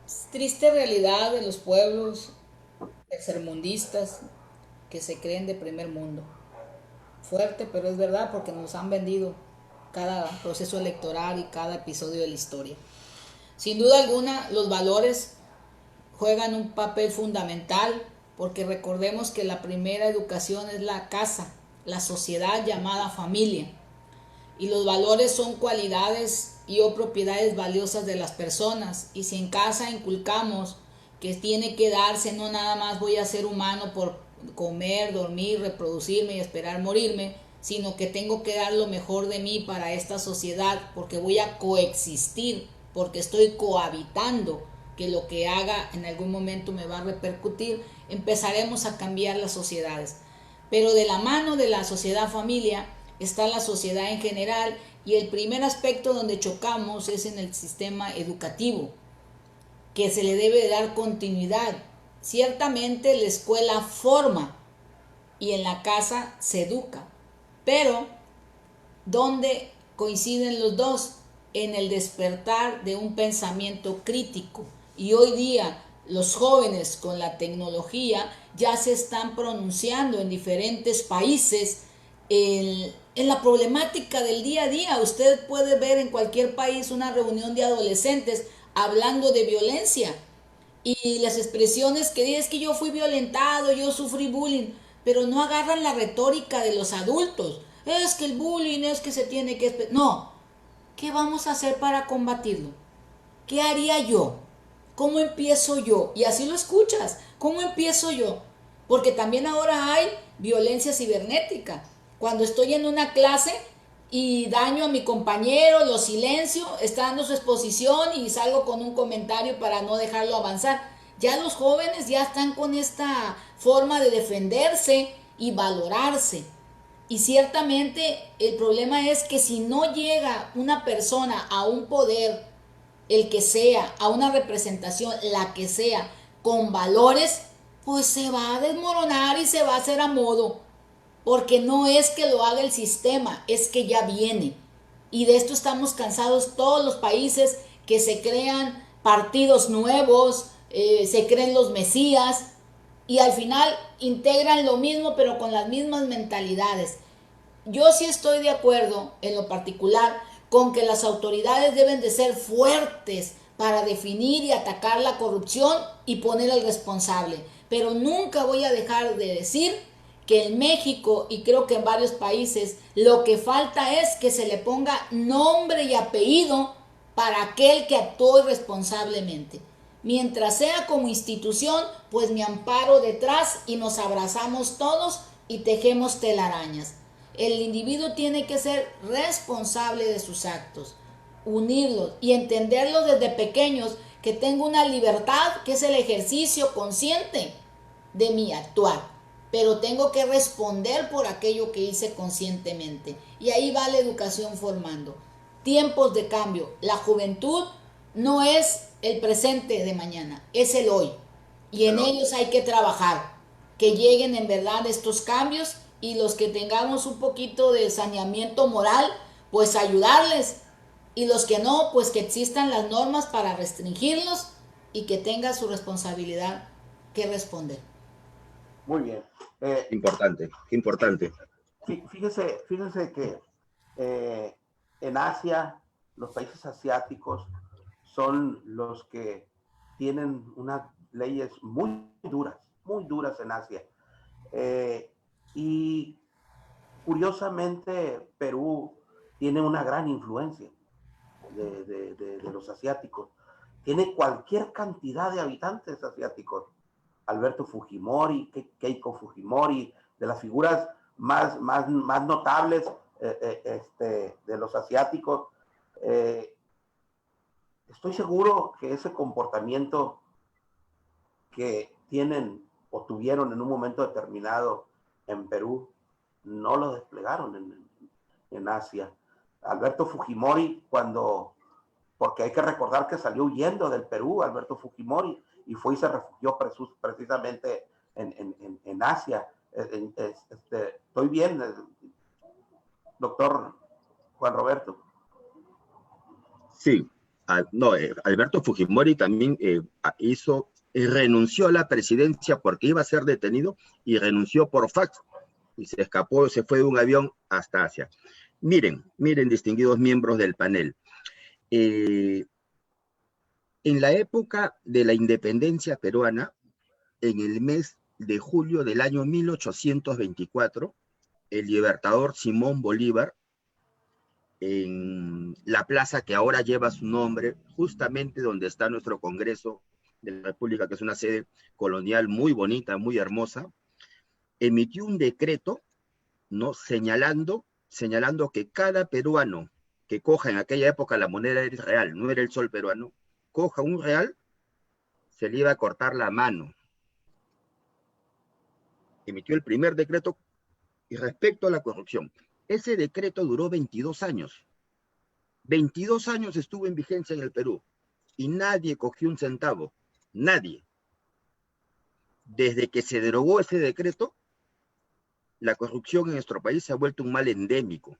Es triste realidad de los pueblos tercermundistas que se creen de primer mundo. Fuerte, pero es verdad porque nos han vendido cada proceso electoral y cada episodio de la historia. Sin duda alguna, los valores juegan un papel fundamental porque recordemos que la primera educación es la casa, la sociedad llamada familia. Y los valores son cualidades y o propiedades valiosas de las personas. Y si en casa inculcamos que tiene que darse, no nada más voy a ser humano por comer, dormir, reproducirme y esperar morirme, sino que tengo que dar lo mejor de mí para esta sociedad porque voy a coexistir, porque estoy cohabitando, que lo que haga en algún momento me va a repercutir, empezaremos a cambiar las sociedades. Pero de la mano de la sociedad familia está la sociedad en general, y el primer aspecto donde chocamos es en el sistema educativo, que se le debe dar continuidad. Ciertamente la escuela forma y en la casa se educa, pero ¿dónde coinciden los dos? En el despertar de un pensamiento crítico. Y hoy día los jóvenes con la tecnología ya se están pronunciando en diferentes países en la problemática del día a día. Usted puede ver en cualquier país una reunión de adolescentes hablando de violencia y las expresiones que dicen es que yo fui violentado, yo sufrí bullying, pero no agarran la retórica de los adultos. Es que el bullying es que se tiene que... No, ¿qué vamos a hacer para combatirlo? ¿Qué haría yo? ¿Cómo empiezo yo? Y así lo escuchas. ¿Cómo empiezo yo? Porque también ahora hay violencia cibernética. Cuando estoy en una clase y daño a mi compañero, lo silencio, está dando su exposición y salgo con un comentario para no dejarlo avanzar. Ya los jóvenes ya están con esta forma de defenderse y valorarse. Y ciertamente el problema es que si no llega una persona a un poder, el que sea, a una representación, la que sea, con valores, pues se va a desmoronar y se va a hacer a modo. Porque no es que lo haga el sistema, es que ya viene. Y de esto estamos cansados todos los países que se crean partidos nuevos, se creen los mesías y al final integran lo mismo pero con las mismas mentalidades. Yo sí estoy de acuerdo en lo particular con que las autoridades deben de ser fuertes para definir y atacar la corrupción y poner al responsable. Pero nunca voy a dejar de decir que en México y creo que en varios países lo que falta es que se le ponga nombre y apellido para aquel que actuó irresponsablemente. Mientras sea como institución, pues me amparo detrás y nos abrazamos todos y tejemos telarañas. El individuo tiene que ser responsable de sus actos, unirlos y entenderlos desde pequeños, que tengo una libertad que es el ejercicio consciente de mi actuar, pero tengo que responder por aquello que hice conscientemente. Y ahí va la educación formando. Tiempos de cambio. La juventud no es el presente de mañana, es el hoy. Y en ellos hay que trabajar, que lleguen en verdad estos cambios y los que tengamos un poquito de saneamiento moral, pues ayudarles. Y los que no, pues que existan las normas para restringirlos y que tenga su responsabilidad que responder. Muy bien. Importante, importante. Fíjense que en Asia, los países asiáticos son los que tienen unas leyes muy duras en Asia. Y curiosamente, Perú tiene una gran influencia de los asiáticos. Tiene cualquier cantidad de habitantes asiáticos. Alberto Fujimori, Keiko Fujimori, de las figuras más notables de los asiáticos. Estoy seguro que ese comportamiento que tienen o tuvieron en un momento determinado en Perú, no lo desplegaron en Asia. Alberto Fujimori, porque hay que recordar que salió huyendo del Perú, Alberto Fujimori, y fue y se refugió precisamente en Asia. Estoy bien. doctor Juan Roberto. Sí, no, Alberto Fujimori también renunció a la presidencia porque iba a ser detenido y renunció por fax y se escapó, se fue de un avión hasta Asia. Miren, distinguidos miembros del panel. En la época de la independencia peruana, en el mes de julio del año 1824, el libertador Simón Bolívar, en la plaza que ahora lleva su nombre, justamente donde está nuestro Congreso de la República, que es una sede colonial muy bonita, muy hermosa, emitió un decreto, ¿no?, señalando que cada peruano que coja, en aquella época la moneda era real, no era el sol peruano, coja un real, se le iba a cortar la mano. Emitió el primer decreto. Y respecto a la corrupción, ese decreto duró 22 años. 22 años estuvo en vigencia en el Perú y nadie cogió un centavo, nadie. Desde que se derogó ese decreto, la corrupción en nuestro país se ha vuelto un mal endémico.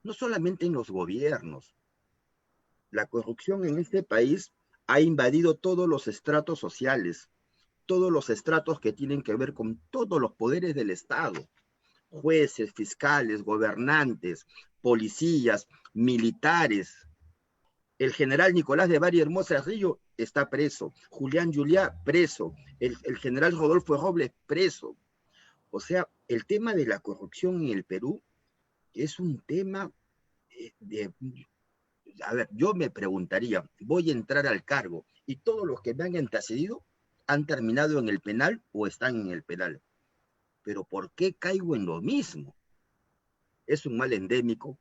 No solamente en los gobiernos. La corrupción en este país ha invadido todos los estratos sociales, todos los estratos que tienen que ver con todos los poderes del Estado. Jueces, fiscales, gobernantes, policías, militares. El general Nicolás de Bari Hermosa Río está preso. Julián Juliá, preso. El general Rodolfo Robles, preso. O sea, el tema de la corrupción en el Perú es un tema a ver, yo me preguntaría, voy a entrar al cargo y todos los que me han antecedido han terminado en el penal o están en el penal. Pero ¿por qué caigo en lo mismo? Es un mal endémico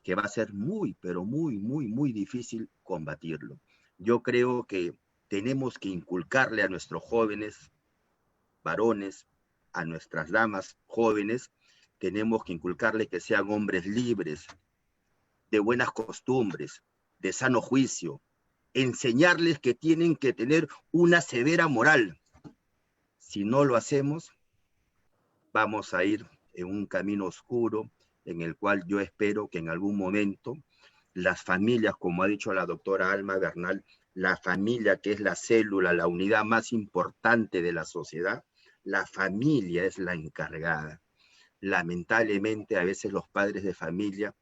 que va a ser muy, pero muy, muy, muy difícil combatirlo. Yo creo que tenemos que inculcarle a nuestros jóvenes, varones, a nuestras damas jóvenes, tenemos que inculcarle que sean hombres libres, de buenas costumbres, de sano juicio, enseñarles que tienen que tener una severa moral. Si no lo hacemos, vamos a ir en un camino oscuro en el cual yo espero que en algún momento las familias, como ha dicho la doctora Alma Bernal, la familia, que es la célula, la unidad más importante de la sociedad, la familia es la encargada. Lamentablemente, a veces los padres de familia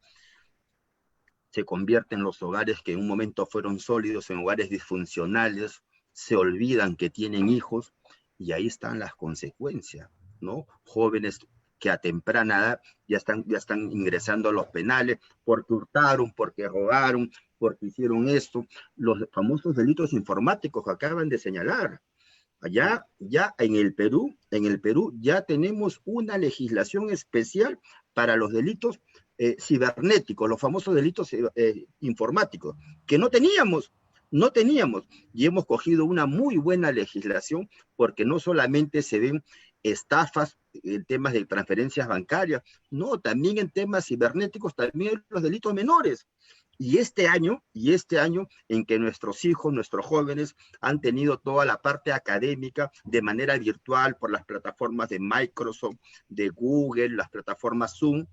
se convierten los hogares que en un momento fueron sólidos en hogares disfuncionales, se olvidan que tienen hijos y ahí están las consecuencias, ¿no? Jóvenes que a temprana edad ya están ingresando a los penales porque hurtaron, porque robaron, porque hicieron esto. Los famosos delitos informáticos que acaban de señalar. Allá, ya en el Perú ya tenemos una legislación especial para los delitos cibernéticos, los famosos delitos informáticos, que no teníamos, y hemos cogido una muy buena legislación porque no solamente se ven estafas en temas de transferencias bancarias, no, también en temas cibernéticos, también los delitos menores. Y este año en que nuestros hijos, nuestros jóvenes han tenido toda la parte académica de manera virtual por las plataformas de Microsoft, de Google, las plataformas Zoom,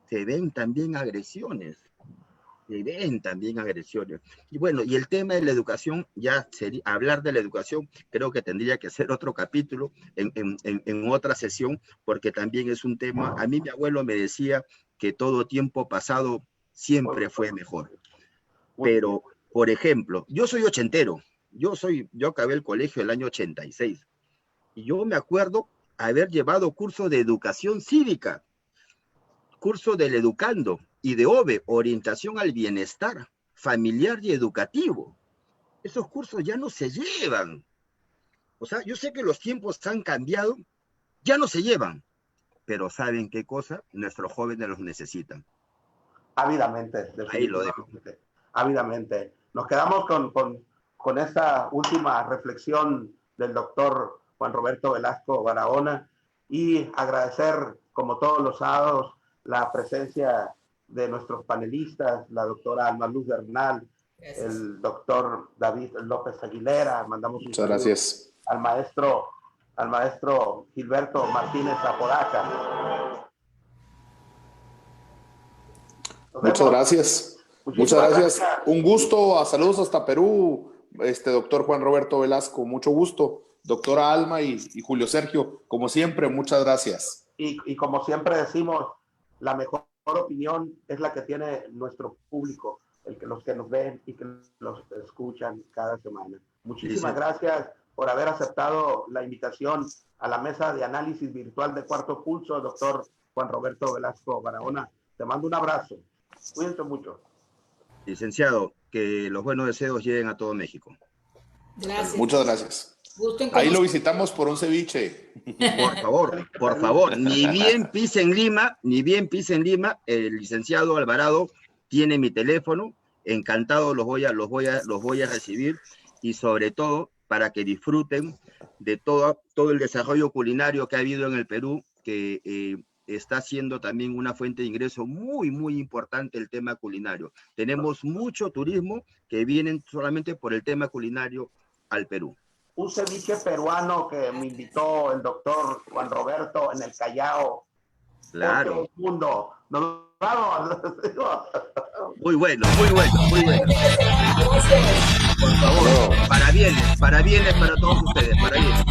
se ven también agresiones. Y bueno, y el tema de la educación, ya sería, hablar de la educación, creo que tendría que ser otro capítulo en otra sesión, porque también es un tema, a mí mi abuelo me decía que todo tiempo pasado siempre fue mejor. Pero, por ejemplo, yo soy ochentero, yo acabé el colegio el año 86, y yo me acuerdo haber llevado curso de educación cívica, curso del educando, y de OBE, orientación al bienestar familiar y educativo. Esos cursos ya no se llevan. O sea, yo sé que los tiempos han cambiado, ya no se llevan, pero ¿saben qué cosa? Nuestros jóvenes los necesitan. Ávidamente. Ahí lo dejo. Ávidamente. Nos quedamos con esta última reflexión del doctor Juan Roberto Velasco Barahona y agradecer, como todos los sábados, la presencia de nuestros panelistas, la doctora Alma Luz Bernal, el doctor David López Aguilera. Mandamos un Muchas gracias al maestro Gilberto Martínez Apodaca. Muchas gracias. Muchas gracias. Un gusto. Saludos hasta Perú, doctor Juan Roberto Velasco. Mucho gusto. Doctora Alma y Julio Sergio, como siempre, muchas gracias. Y como siempre decimos, la mejor opinión es la que tiene nuestro público, los que nos ven y que los escuchan cada semana. Muchísimas gracias por haber aceptado la invitación a la mesa de análisis virtual de Cuarto Pulso, doctor Juan Roberto Velasco Barahona. Te mando un abrazo. Cuídense mucho. Licenciado, que los buenos deseos lleguen a todo México. Gracias. Muchas gracias. Ahí lo visitamos por un ceviche. Por favor, ni bien pise en Lima, el licenciado Alvarado tiene mi teléfono, encantado los voy a recibir, y sobre todo para que disfruten de todo el desarrollo culinario que ha habido en el Perú, que está siendo también una fuente de ingreso muy, muy importante el tema culinario. Tenemos mucho turismo que vienen solamente por el tema culinario al Perú. Un ceviche peruano que me invitó el doctor Juan Roberto en el Callao. Claro. Otro mundo. Nos vamos. Muy bueno. Por favor, para bienes para todos ustedes, para bienes.